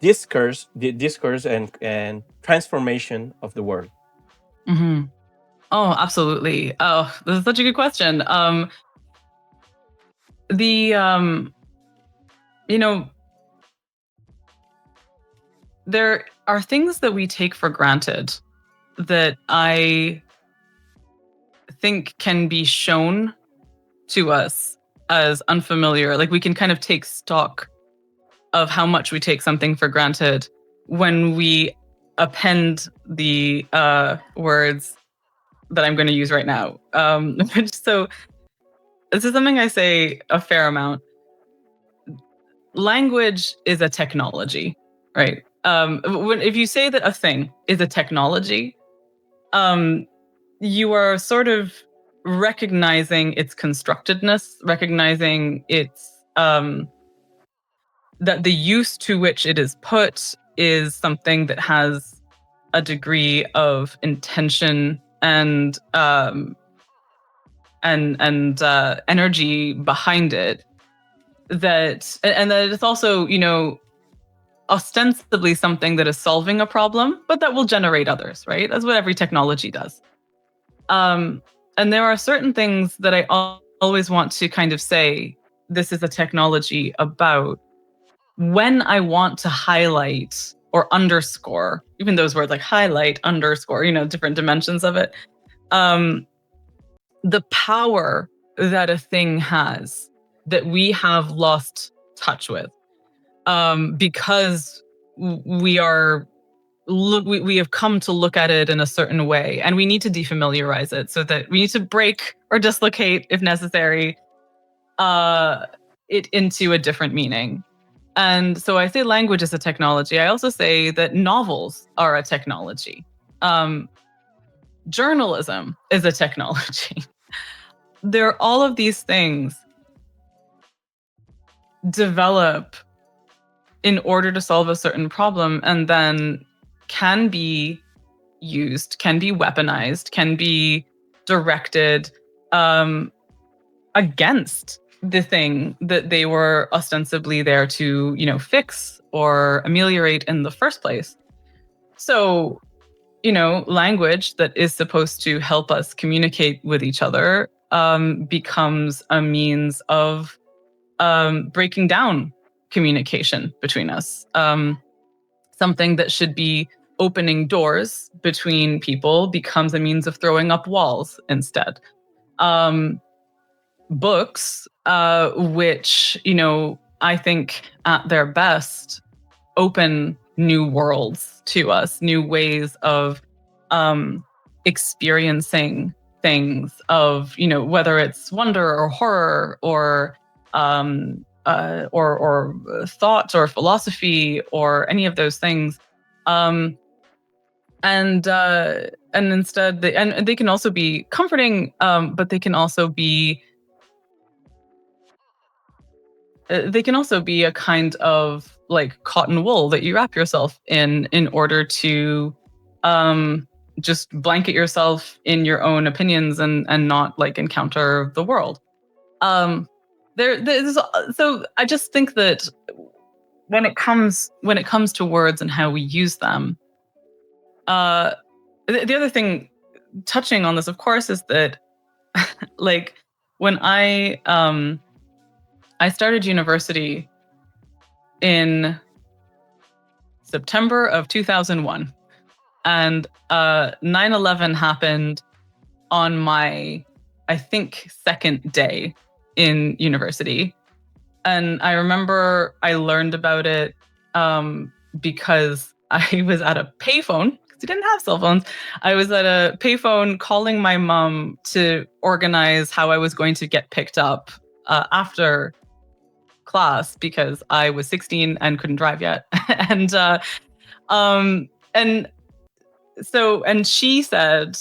the discourse and transformation of the word? Mm-hmm. Oh, absolutely. Oh, this is such a good question. There are things that we take for granted that I think can be shown to us as unfamiliar. Like, we can kind of take stock of how much we take something for granted when we append the words that I'm going to use right now. So this is something I say a fair amount. Language is a technology, right? If you say that a thing is a technology, you are sort of recognizing its constructedness, recognizing its that the use to which it is put is something that has a degree of intention and energy behind it. That it's also, ostensibly something that is solving a problem, but that will generate others, right? That's what every technology does. And there are certain things that I always want to kind of say, this is a technology about, when I want to highlight or underscore, even those words like highlight, underscore, different dimensions of it, the power that a thing has that we have lost touch with, because we have come to look at it in a certain way, and we need to defamiliarize it, so that we need to break or dislocate, if necessary, it into a different meaning. And so I say language is a technology. I also say that novels are a technology. Journalism is a technology. All of these things develop in order to solve a certain problem, and then can be used, can be weaponized, can be directed against the thing that they were ostensibly there to, fix or ameliorate in the first place. So, language that is supposed to help us communicate with each other becomes a means of breaking down communication between us. Something that should be opening doors between people becomes a means of throwing up walls instead. Books, which, I think at their best open new worlds to us, new ways of experiencing things, of, whether it's wonder or horror or thought or philosophy or any of those things. And instead, they can also be comforting, but they can also be a kind of like cotton wool that you wrap yourself in order to just blanket yourself in your own opinions and not like encounter the world. So I just think that when it comes to words and how we use them, the other thing touching on this, of course, is that like when I started university in September of 2001. And 9/11 happened on my, I think, second day in university. And I remember I learned about it because I was at a payphone, because we didn't have cell phones. I was at a payphone calling my mom to organize how I was going to get picked up after class, because I was 16 and couldn't drive yet. and and she said,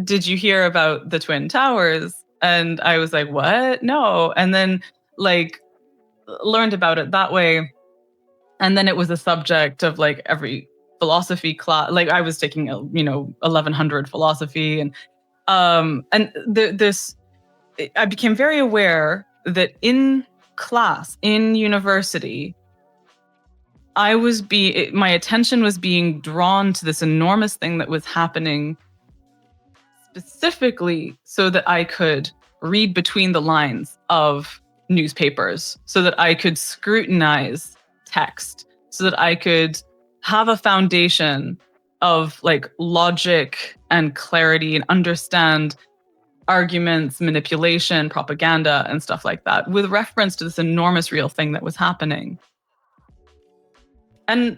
"Did you hear about the Twin Towers?" And I was like, "What? No." And then like learned about it that way. And then it was a subject of like every philosophy class. Like I was taking, 1100 philosophy, and this, I became very aware that in class, in university, my attention was being drawn to this enormous thing that was happening, specifically so that I could read between the lines of newspapers, so that I could scrutinize text, so that I could have a foundation of like logic and clarity and understand arguments, manipulation, propaganda, and stuff like that, with reference to this enormous real thing that was happening. And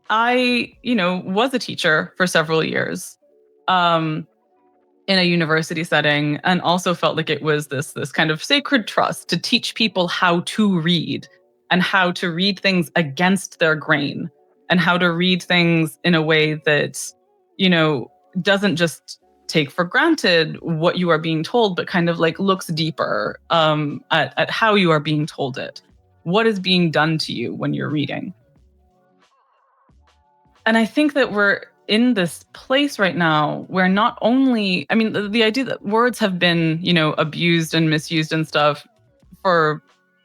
I, was a teacher for several years in a university setting, and also felt like it was this kind of sacred trust to teach people how to read, and how to read things against their grain, and how to read things in a way that, doesn't just take for granted what you are being told, but kind of like looks deeper at how you are being told it. What is being done to you when you're reading? And I think that we're in this place right now where not only, the idea that words have been, abused and misused and stuff for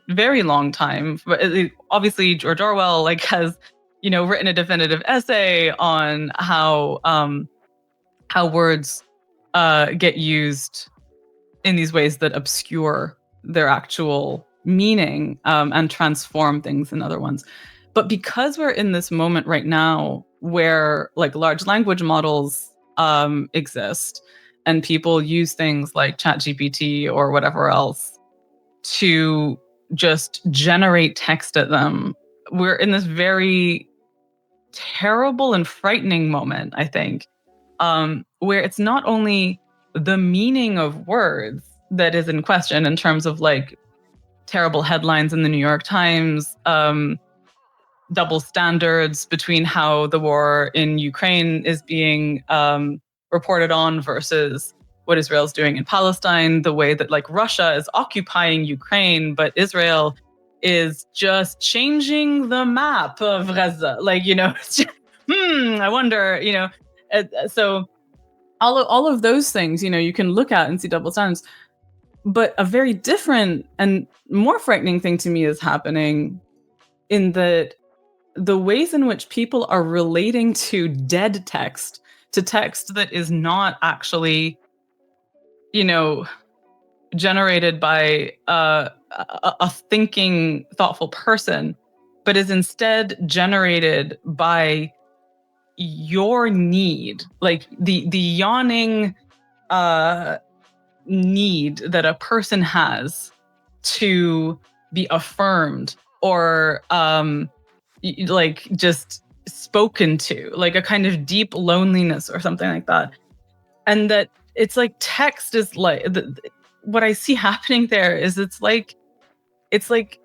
a very long time. But obviously George Orwell has, written a definitive essay on how words get used in these ways that obscure their actual meaning and transform things in other ones. But because we're in this moment right now where large language models exist, and people use things like ChatGPT or whatever else to just generate text at them, we're in this very terrible and frightening moment, I think, where it's not only the meaning of words that is in question in terms of terrible headlines in the New York Times, double standards between how the war in Ukraine is being reported on versus what Israel's doing in Palestine, the way that Russia is occupying Ukraine, but Israel is just changing the map of Gaza. It's just, I wonder, so all of those things, you can look at and see double standards. But a very different and more frightening thing to me is happening in that the ways in which people are relating to dead text, to text that is not actually, generated by a thinking, thoughtful person, but is instead generated by your need, the yawning need that a person has to be affirmed or just spoken to, a kind of deep loneliness or something like that. And that it's text is what I see happening there is it's like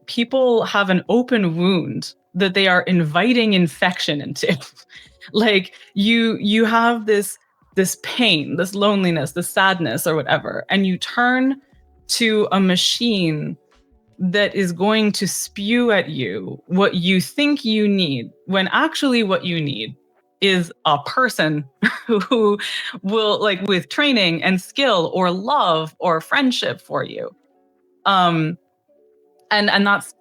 people have an open wound that they are inviting infection into. You have this pain, this loneliness, this sadness or whatever, and you turn to a machine that is going to spew at you what you think you need, when actually what you need is a person who will, with training and skill or love or friendship for you. And that's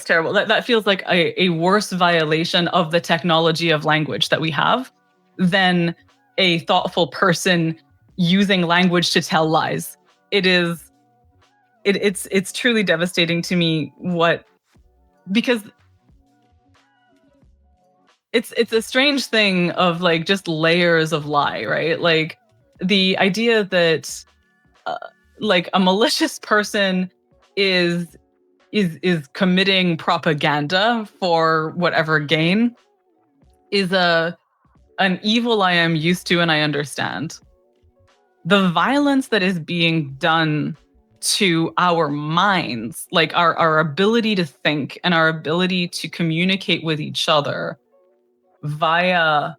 terrible. That feels like a worse violation of the technology of language that we have than a thoughtful person using language to tell lies. It's truly devastating to me because it's a strange thing of like just layers of lie, right? Like the idea that like a malicious person is committing propaganda for whatever gain is an evil I am used to and I understand. The violence that is being done to our minds, like our ability to think and our ability to communicate with each other via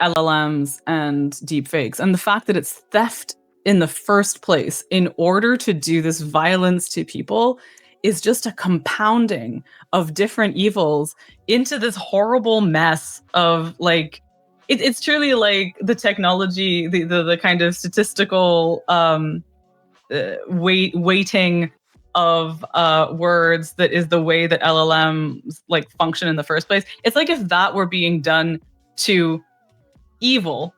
LLMs and deepfakes, and the fact that it's theft in the first place in order to do this violence to people is just a compounding of different evils into this horrible mess of like it's truly like the technology, the kind of statistical weighting of words that is the way that LLMs like function in the first place. It's like if that were being done to evil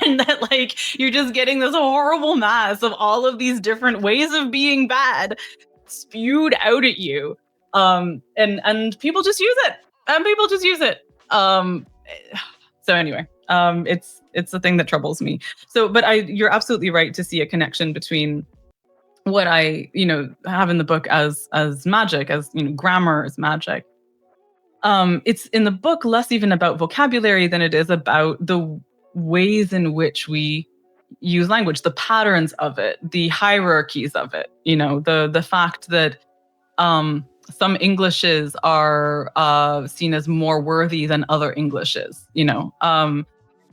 and that like you're just getting this horrible mass of all of these different ways of being bad spewed out at you, and people just use it. So anyway, it's the thing that troubles me. So but you're absolutely right to see a connection between what I have in the book as magic, as grammar as magic. It's in the book less even about vocabulary than it is about the ways in which we use language, the patterns of it, the hierarchies of it. The fact that some Englishes are seen as more worthy than other Englishes,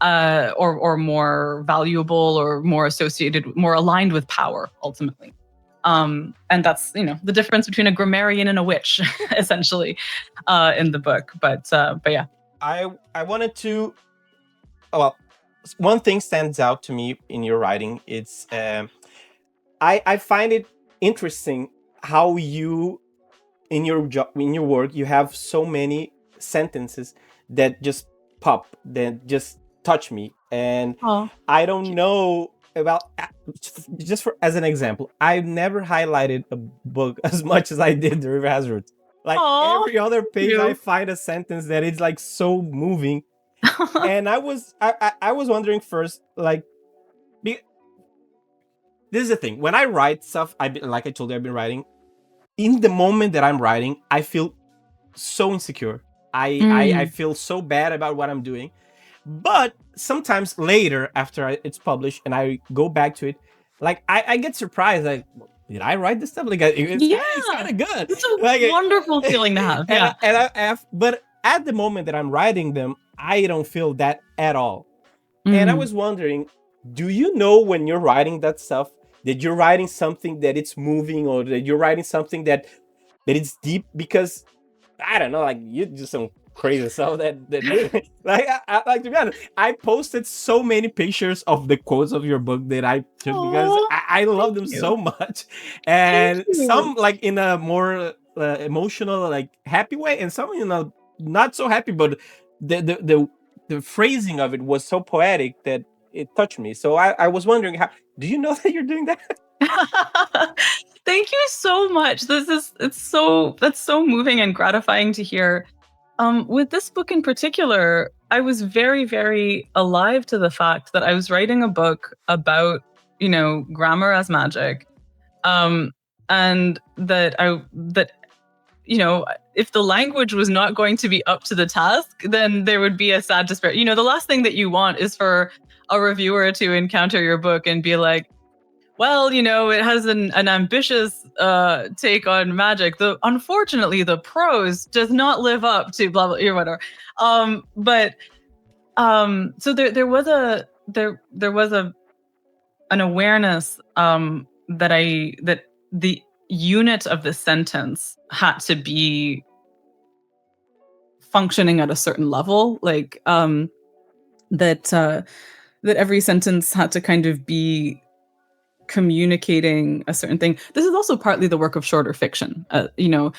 or more valuable or more associated, more aligned with power ultimately. And that's the difference between a grammarian and a witch, essentially, in the book. But yeah, I wanted to. Well, one thing stands out to me in your writing. It's I find it interesting how you in your work you have so many sentences that just pop, that just touch me, and I don't know about, just for as an example, I've never highlighted a book as much as I did The River Has Roots. Like every other page, I find a sentence that is like so moving, and I was wondering first, like, this is the thing. When I write stuff, like I told you, I've been writing. In the moment that I'm writing, I feel so insecure. I feel so bad about what I'm doing. But sometimes later, after it's published and I go back to it, like I get surprised. Like, did I write this stuff? Like, it's kind of good. It's a like, wonderful feeling to have. Yeah. But at the moment that I'm writing them, I don't feel that at all. And I was wondering, do you know when you're writing that stuff that you're writing something that it's moving, or that you're writing something that it's deep? Because I don't know, like, you do some crazy stuff that like, like, to be honest, I posted so many pictures of the quotes of your book that I took because I love them so much, and some like in a more emotional, like happy way, and some in a not so happy, but the phrasing of it was so poetic that it touched me. So I was wondering, how do you know that you're doing that? Thank you so much. That's so moving and gratifying to hear. With this book in particular, I was very, very alive to the fact that I was writing a book about, grammar as magic. And that if the language was not going to be up to the task, then there would be a sad despair. The last thing that you want is for a reviewer to encounter your book and be like, well, it has an ambitious take on magic. Unfortunately, the prose does not live up to blah blah or whatever. So there was an awareness that the unit of the sentence had to be functioning at a certain level, like that every sentence had to kind of be communicating a certain thing. This is also partly the work of shorter fiction. At the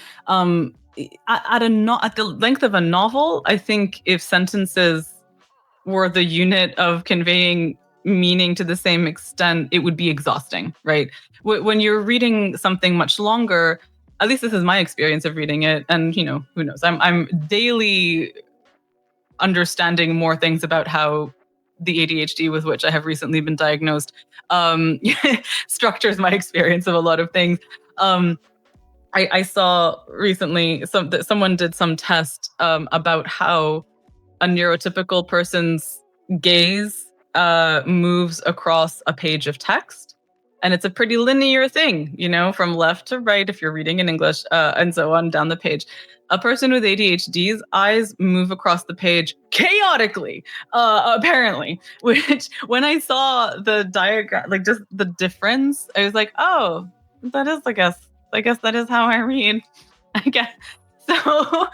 length of a novel, I think if sentences were the unit of conveying meaning to the same extent, it would be exhausting, right? When you're reading something much longer, at least this is my experience of reading it. And, you know, who knows? I'm daily understanding more things about how the ADHD with which I have recently been diagnosed structures my experience of a lot of things. I saw recently someone did some test about how a neurotypical person's gaze moves across a page of text. And it's a pretty linear thing, you know, from left to right if you're reading in English and so on down the page. A person with ADHD's eyes move across the page chaotically, apparently, which when I saw the diagram, like just the difference, I was like, oh, that is, I guess that is how I read, I guess. So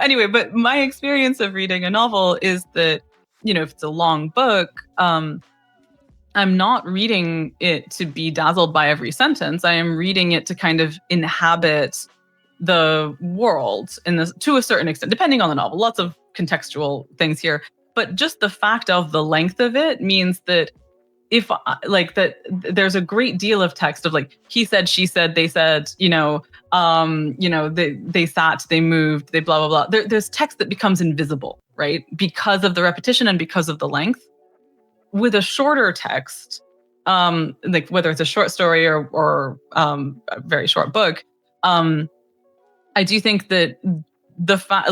anyway, but my experience of reading a novel is that, you know, if it's a long book, I'm not reading it to be dazzled by every sentence. I am reading it to kind of inhabit the world to a certain extent, depending on the novel. Lots of contextual things here, but just the fact of the length of it means that if like that, there's a great deal of text of like he said, she said, they said, you know, they sat, they moved, they blah blah blah. There's text that becomes invisible, right, because of the repetition and because of the length. With a shorter text, like whether it's a short story or a very short book, I do think that the fact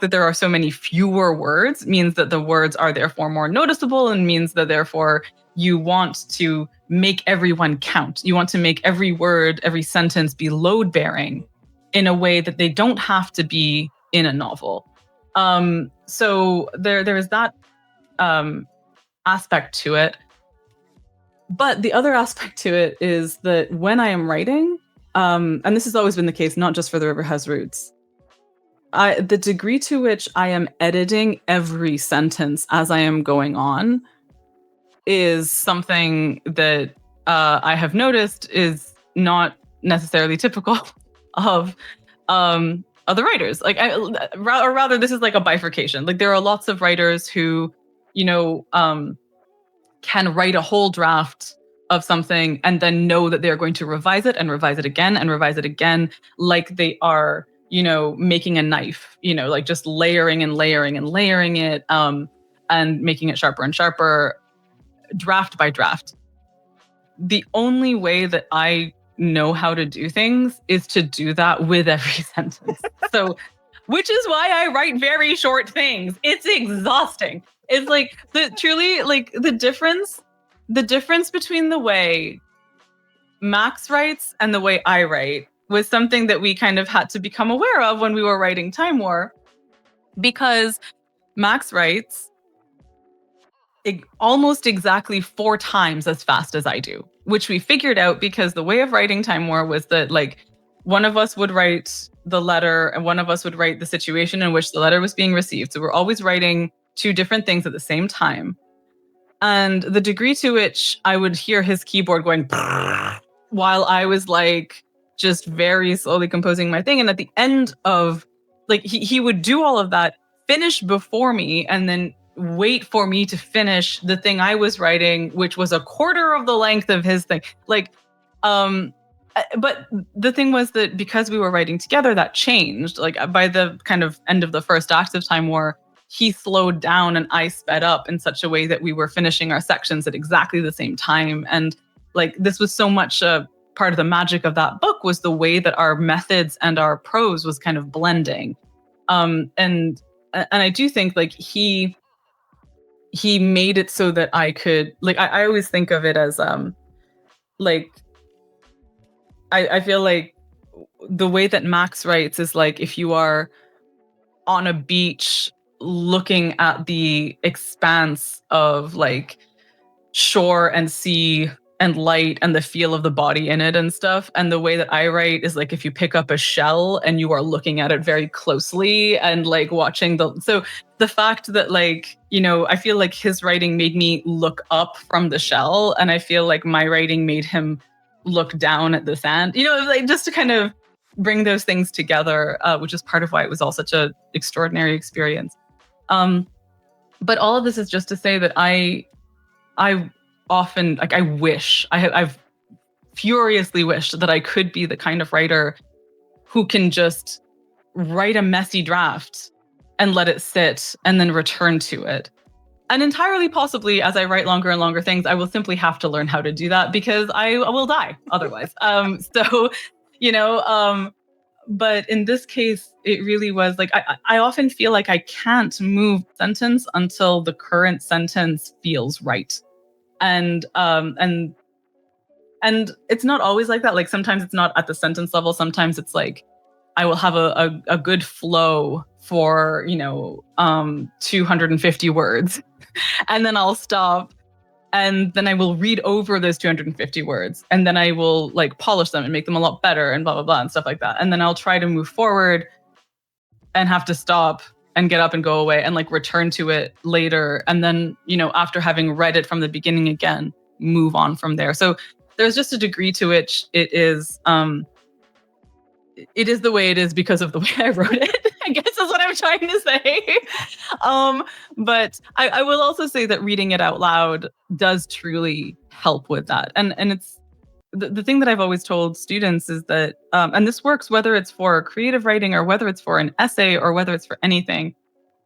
that there are so many fewer words means that the words are therefore more noticeable and means that therefore you want to make everyone count. You want to make every word, every sentence be load bearing in a way that they don't have to be in a novel. So there is that aspect to it. But the other aspect to it is that when I am writing, and this has always been the case, not just for The River Has Roots, the degree to which I am editing every sentence as I am going on is something that I have noticed is not necessarily typical of other writers. Like, or rather, this is like a bifurcation. Like, there are lots of writers who, you know, can write a whole draft of something and then know that they're going to revise it and revise it again and revise it again, like they are, you know, making a knife, you know, like just layering and layering and layering it, and making it sharper and sharper, draft by draft. The only way that I know how to do things is to do that with every sentence. So, which is why I write very short things. It's exhausting. It's like the difference between the way Max writes and the way I write was something that we kind of had to become aware of when we were writing Time War, because Max writes almost exactly 4 times as fast as I do, which we figured out because the way of writing Time War was that like one of us would write the letter and one of us would write the situation in which the letter was being received. So we're always writing 2 different things at the same time. And the degree to which I would hear his keyboard going while I was like just very slowly composing my thing. And at the end of like, he would do all of that, finish before me, and then wait for me to finish the thing I was writing, which was a quarter of the length of his thing. Like, but the thing was that because we were writing together, that changed. Like by the kind of end of the first act of Time War, he slowed down and I sped up in such a way that we were finishing our sections at exactly the same time. And like, this was so much a part of the magic of that book, was the way that our methods and our prose was kind of blending. And I do think like he made it so that I could, like, I always think of it as like, I feel like the way that Max writes is like if you are on a beach looking at the expanse of like shore and sea and light and the feel of the body in it and stuff. And the way that I write is like if you pick up a shell and you are looking at it very closely and like watching so the fact that like, you know, I feel like his writing made me look up from the shell, and I feel like my writing made him look down at the sand, you know, like just to kind of bring those things together, which is part of why it was all such an extraordinary experience. But all of this is just to say that I often, like, I wish I've furiously wish that I could be the kind of writer who can just write a messy draft and let it sit and then return to it. And entirely possibly, as I write longer and longer things, I will simply have to learn how to do that because I will die otherwise. But in this case, it really was like, I often feel like I can't move a sentence until the current sentence feels right. And it's not always like that. Like sometimes it's not at the sentence level. Sometimes it's like, I will have a good flow for, 250 words. And then I'll stop. And then I will read over those 250 words. And then I will like polish them and make them a lot better and blah, blah, blah, and stuff like that. And then I'll try to move forward and have to stop and get up and go away and like return to it later. And then, after having read it from the beginning again, move on from there. So there's just a degree to which it is the way it is because of the way I wrote it, I guess is what I'm trying to say. But I will also say that reading it out loud does truly help with that. And it's the thing that I've always told students is that, and this works whether it's for creative writing or whether it's for an essay or whether it's for anything.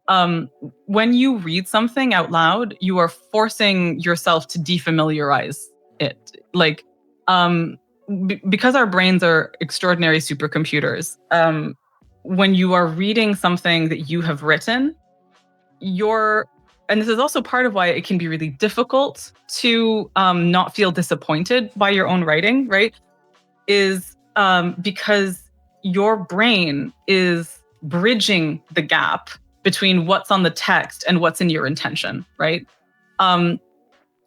When you read something out loud, you are forcing yourself to defamiliarize it. Like, because our brains are extraordinary supercomputers, when you are reading something that you have written, and this is also part of why it can be really difficult to not feel disappointed by your own writing, right? Is because your brain is bridging the gap between what's on the text and what's in your intention, right?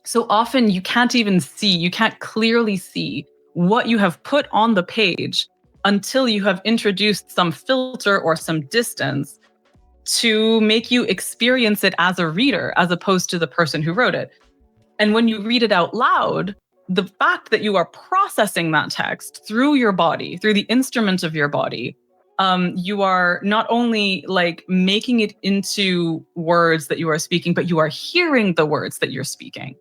So often you can't clearly see what you have put on the page until you have introduced some filter or some distance to make you experience it as a reader, as opposed to the person who wrote it. And when you read it out loud, the fact that you are processing that text through your body, through the instrument of your body, you are not only like making it into words that you are speaking, but you are hearing the words that you're speaking.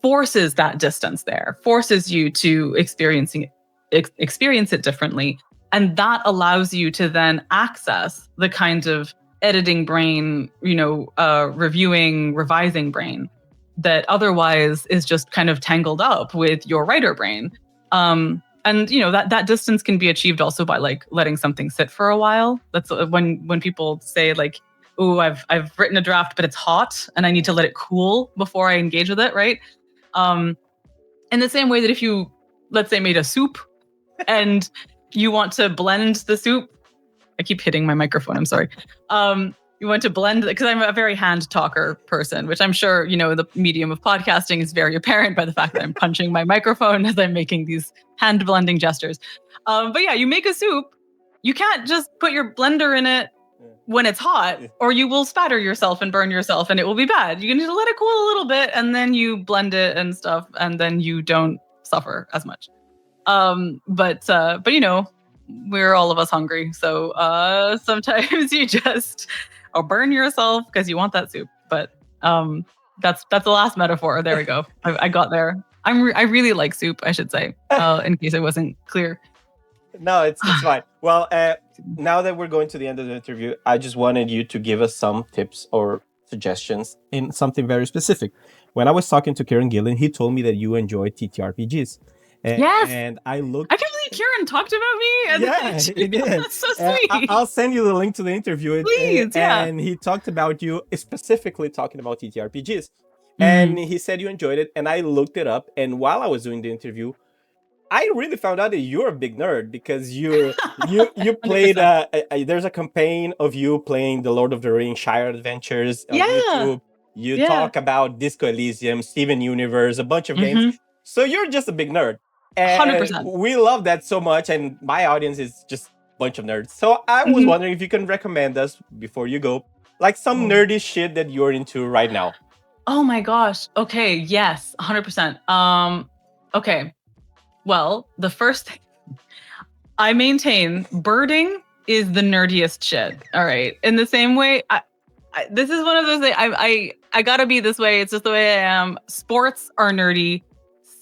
Forces that distance there, forces you to experience it differently. And that allows you to then access the kind of editing brain, reviewing, revising brain that otherwise is just kind of tangled up with your writer brain. And that distance can be achieved also by like letting something sit for a while. That's when people say like, "Oh, I've written a draft, but it's hot and I need to let it cool before I engage with it," right? In the same way that if you, let's say, made a soup and you want to blend the soup, I keep hitting my microphone, I'm sorry. You want to blend, because I'm a very hand talker person, which I'm sure, the medium of podcasting is very apparent by the fact that I'm punching my microphone as I'm making these hand blending gestures. But yeah, you make a soup, you can't just put your blender in it when it's hot, or you will spatter yourself and burn yourself and it will be bad. You need to let it cool a little bit and then you blend it and stuff, and then you don't suffer as much. But we're all of us hungry. So sometimes you just burn yourself because you want that soup. But that's the last metaphor. There we go. I got there. I really like soup, I should say, in case it wasn't clear. No, it's fine. Well, now that we're going to the end of the interview, I just wanted you to give us some tips or suggestions in something very specific. When I was talking to Kieran Gillen, he told me that you enjoy TTRPGs. Yes. And I looked... I can't believe Kieran talked about me. Yeah, he did. That's so sweet. I'll send you the link to the interview. Please, yeah. And he talked about you, specifically talking about TTRPGs. And he said you enjoyed it. And I looked it up. And while I was doing the interview, I really found out that you're a big nerd because you played. There's a campaign of you playing the Lord of the Rings Shire Adventures on YouTube. You talk about Disco Elysium, Steven Universe, a bunch of games. So you're just a big nerd. And 100%. We love that so much, and my audience is just a bunch of nerds. So I was wondering if you can recommend us, before you go, like some nerdy shit that you're into right now. Oh my gosh. Okay. Yes. 100%. Okay. Well, the first thing I maintain, birding is the nerdiest shit. All right. In the same way, this is one of those things. I gotta be this way. It's just the way I am. Sports are nerdy.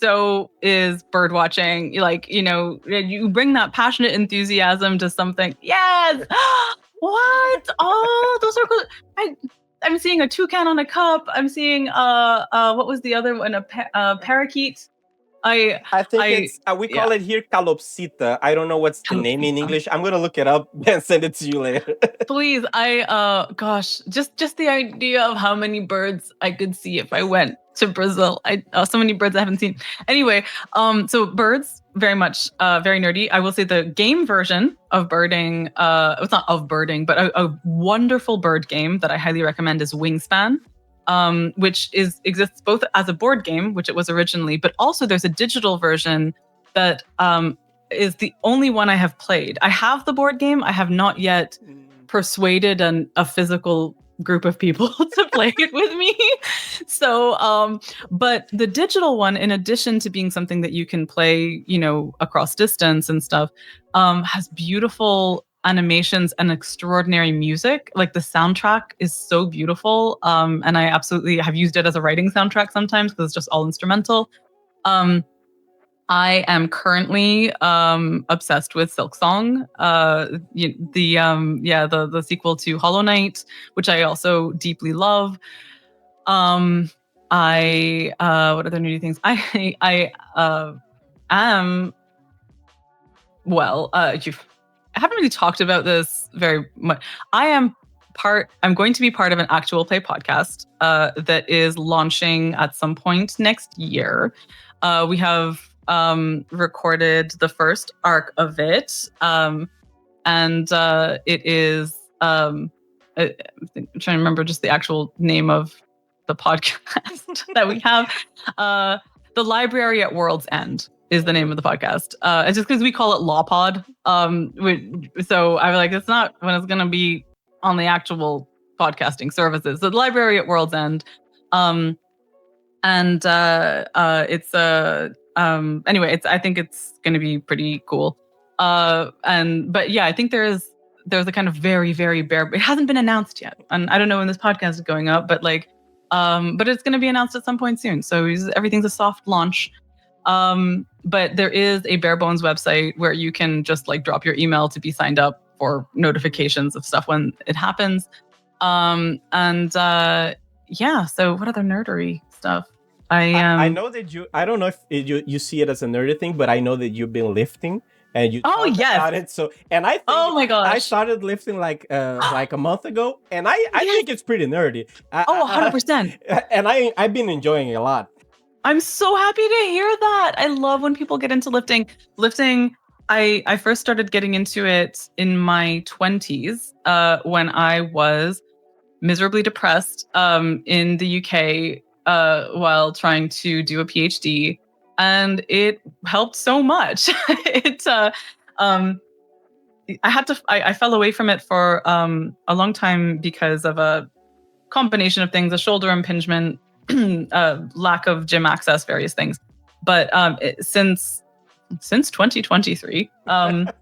so is bird watching. Like, you bring that passionate enthusiasm to something. Yes. What? Oh, those are cool. I'm seeing a toucan on a cup. I'm seeing what was the other one? A parakeet. I think it's we call it here calopsita. I don't know what's the name in English. I'm gonna look it up and send it to you later. Please, gosh, just the idea of how many birds I could see if I went to Brazil. So many birds I haven't seen. Anyway, so birds, very much, very nerdy. I will say the game version of birding, it's not of birding, but a wonderful bird game that I highly recommend is Wingspan. Which exists both as a board game, which it was originally, but also there's a digital version that is the only one I have played. I have the board game. I have not yet persuaded a physical group of people to play it with me. So, but the digital one, in addition to being something that you can play, across distance and stuff, has beautiful animations and extraordinary music. Like the soundtrack is so beautiful. And I absolutely have used it as a writing soundtrack sometimes because it's just all instrumental. I am currently obsessed with Silksong, the sequel to Hollow Knight, which I also deeply love. What other nerdy things? I haven't really talked about this very much. I'm going to be part of an actual play podcast that is launching at some point next year. We have recorded the first arc of it. And it is, I'm trying to remember just the actual name of the podcast that we have. The Library at World's End is the name of the podcast. It's just because we call it Law Pod. So I was like, it's not when it's going to be on the actual podcasting services. So the Library at World's End. Anyway, I think it's going to be pretty cool. But yeah, I think there's a kind of very, very bare, it hasn't been announced yet. And I don't know when this podcast is going up, but but it's going to be announced at some point soon. So everything's a soft launch. But there is a bare bones website where you can just drop your email to be signed up for notifications of stuff when it happens. So what other nerdery stuff? I know that I don't know if you see it as a nerdy thing, but I know that you've been lifting and you talked about it. So, and I think my gosh, I started lifting like a month ago, and I think it's pretty nerdy. 100%. And I've been enjoying it a lot. I'm so happy to hear that. I love when people get into lifting. Lifting, I first started getting into it in my 20s when I was miserably depressed in the UK while trying to do a PhD. And it helped so much. I fell away from it for a long time because of a combination of things, a shoulder impingement, lack of gym access, various things. But since 2023, when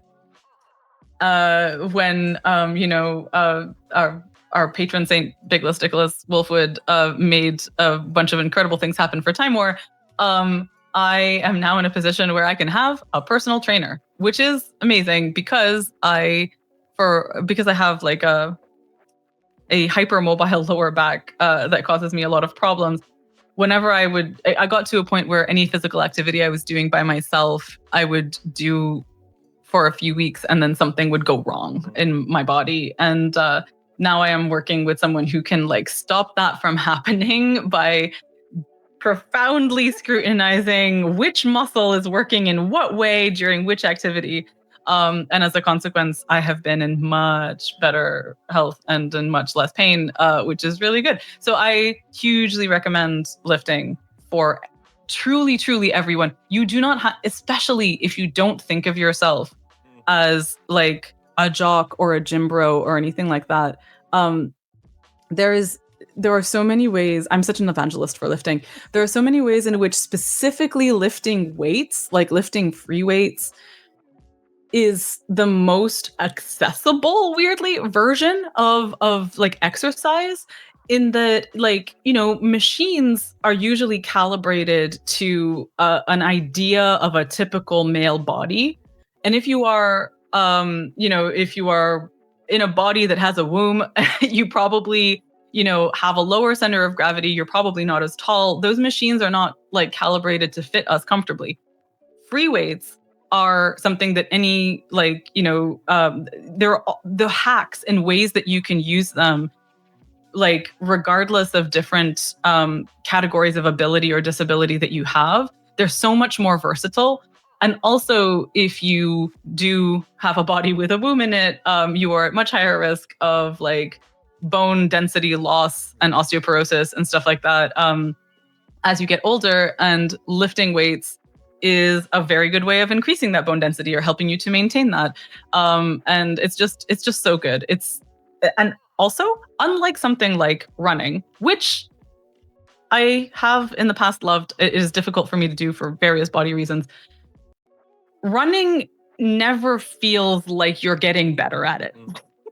our patron saint Big Listiculus Wolfwood made a bunch of incredible things happen for Time War, I am now in a position where I can have a personal trainer, which is amazing because I have like a hypermobile lower back that causes me a lot of problems. Whenever I got to a point where any physical activity I was doing by myself, I would do for a few weeks and then something would go wrong in my body. And now I am working with someone who can stop that from happening by profoundly scrutinizing which muscle is working in what way during which activity. And as a consequence, I have been in much better health and in much less pain, which is really good. So I hugely recommend lifting for truly, truly everyone. You do not especially if you don't think of yourself as like a jock or a gym bro or anything like that. There are so many ways. I'm such an evangelist for lifting. There are so many ways in which specifically lifting weights, like lifting free weights, is the most accessible, weirdly, version of like exercise. in that, like, machines are usually calibrated to an idea of a typical male body. And if you are, if you are in a body that has a womb, you probably, have a lower center of gravity. You're probably not as tall. Those machines are not like calibrated to fit us comfortably. Free weights are something that any, like, there are the hacks and ways that you can use them, like, regardless of different categories of ability or disability that you have. They're so much more versatile. And also, if you do have a body with a womb in it, you are at much higher risk of like bone density loss and osteoporosis and stuff like that as you get older. And lifting weights is a very good way of increasing that bone density or helping you to maintain that. And it's just so good. And also, unlike something like running, which I have in the past loved, it is difficult for me to do for various body reasons. Running never feels like you're getting better at it,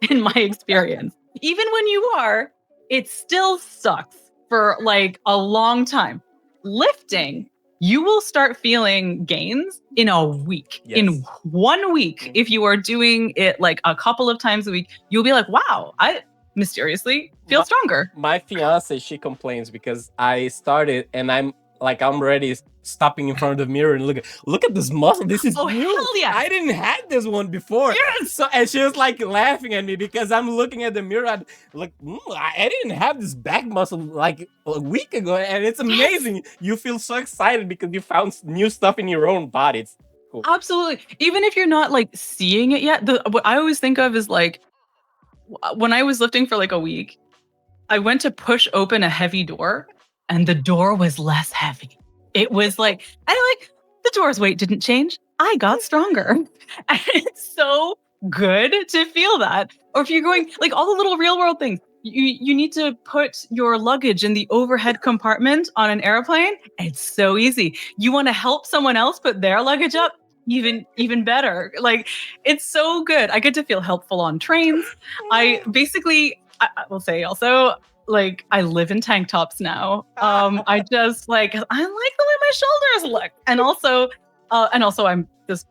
in my experience. Even when you are, it still sucks for like a long time. Lifting, you will start feeling gains in a week. Yes. In 1 week, if you are doing it like a couple of times a week, you'll be like, wow, I mysteriously feel stronger. My fiance, she complains because I started and I'm already stopping in front of the mirror and look at this muscle. This is new. Hell yeah. I didn't have this one before. Yes. So, and she was like laughing at me because I'm looking at the mirror. I didn't have this back muscle like a week ago, and it's amazing. Yes. You feel so excited because you found new stuff in your own body. It's cool. Absolutely. Even if you're not like seeing it yet, what I always think of is like when I was lifting for like a week, I went to push open a heavy door and the door was less heavy. It was like, the door's weight didn't change. I got stronger. And it's so good to feel that. Or if you're going, like, all the little real world things, you need to put your luggage in the overhead compartment on an airplane. It's so easy. You want to help someone else put their luggage up? Even better. Like, it's so good. I get to feel helpful on trains. I will say also, like, I live in tank tops now. I just like, I like the way my shoulders look. And also I'm just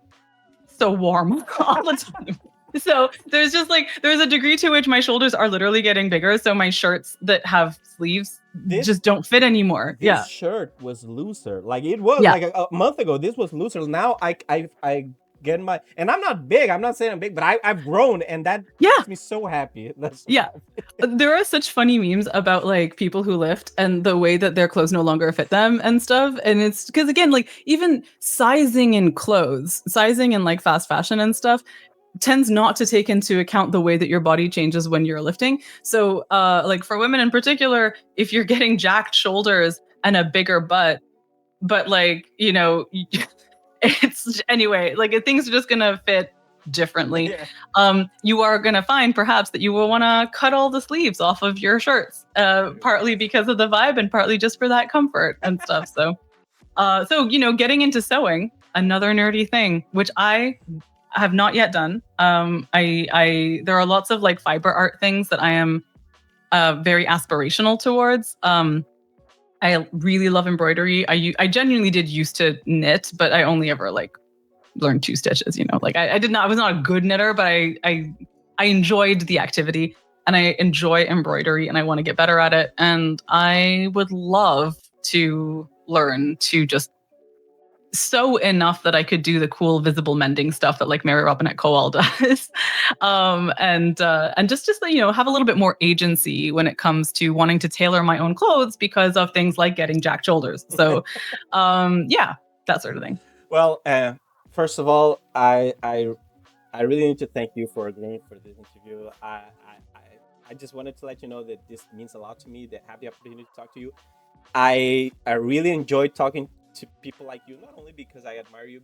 so warm all the time. So there's a degree to which my shoulders are literally getting bigger. So my shirts that have sleeves just don't fit anymore. This shirt was looser. Like it was like a month ago. This was looser. Now I get my, and I'm not big. I'm not saying I'm big, but I've grown, and that makes me so happy. There are such funny memes about like people who lift and the way that their clothes no longer fit them and stuff. And it's because, again, like even sizing in clothes, sizing in like fast fashion and stuff tends not to take into account the way that your body changes when you're lifting. So like for women in particular, if you're getting jacked shoulders and a bigger butt, but like, it's anyway, like things are just gonna fit differently. You are gonna find perhaps that you will want to cut all the sleeves off of your shirts, partly because of the vibe and partly just for that comfort and stuff. So getting into sewing, another nerdy thing, which I have not yet done. There are lots of like fiber art things that I am very aspirational towards. I really love embroidery. I genuinely did used to knit, but I only ever like learned 2 stitches, like I was not a good knitter, but I enjoyed the activity and I enjoy embroidery and I want to get better at it. And I would love to learn to just sew enough that I could do the cool visible mending stuff that like Mary Robinette Kowal does. And just have a little bit more agency when it comes to wanting to tailor my own clothes because of things like getting jacked shoulders. So that sort of thing. Well, first of all, I really need to thank you for agreeing for this interview. I just wanted to let you know that this means a lot to me, that have the opportunity to talk to you. I really enjoyed talking to people like you, not only because I admire you,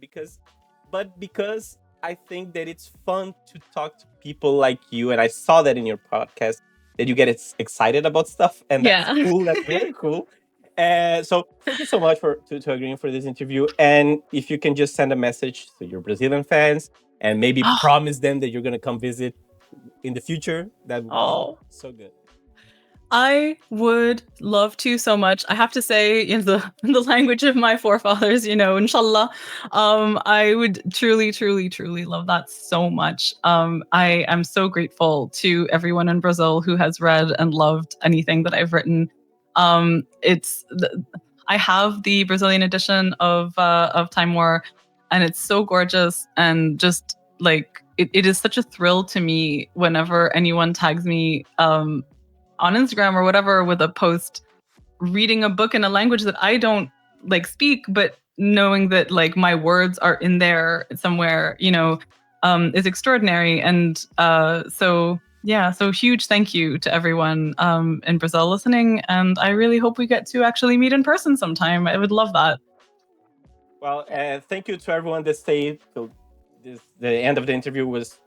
but because I think that it's fun to talk to people like you, and I saw that in your podcast that you get excited about stuff, and that's cool. That's very cool. So thank you so much for agreeing for this interview. And if you can just send a message to your Brazilian fans and maybe promise them that you're gonna come visit in the future, that would be so good. I would love to so much. I have to say, in the language of my forefathers, inshallah, I would truly, truly, truly love that so much. I am so grateful to everyone in Brazil who has read and loved anything that I've written. I have the Brazilian edition of Time War, and it's so gorgeous and just like it is such a thrill to me whenever anyone tags me on Instagram or whatever with a post reading a book in a language that I don't like speak, but knowing that like my words are in there somewhere, is extraordinary. And so huge thank you to everyone in Brazil listening. And I really hope we get to actually meet in person sometime. I would love that. Well, thank you to everyone that stayed. So the end of the interview was,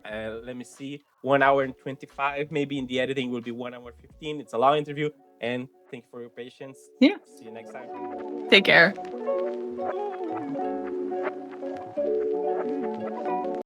let me see, 1 hour and 25. Maybe in the editing will be 1 hour 15. It's a long interview. And thank you for your patience. Yeah. See you next time. Take care.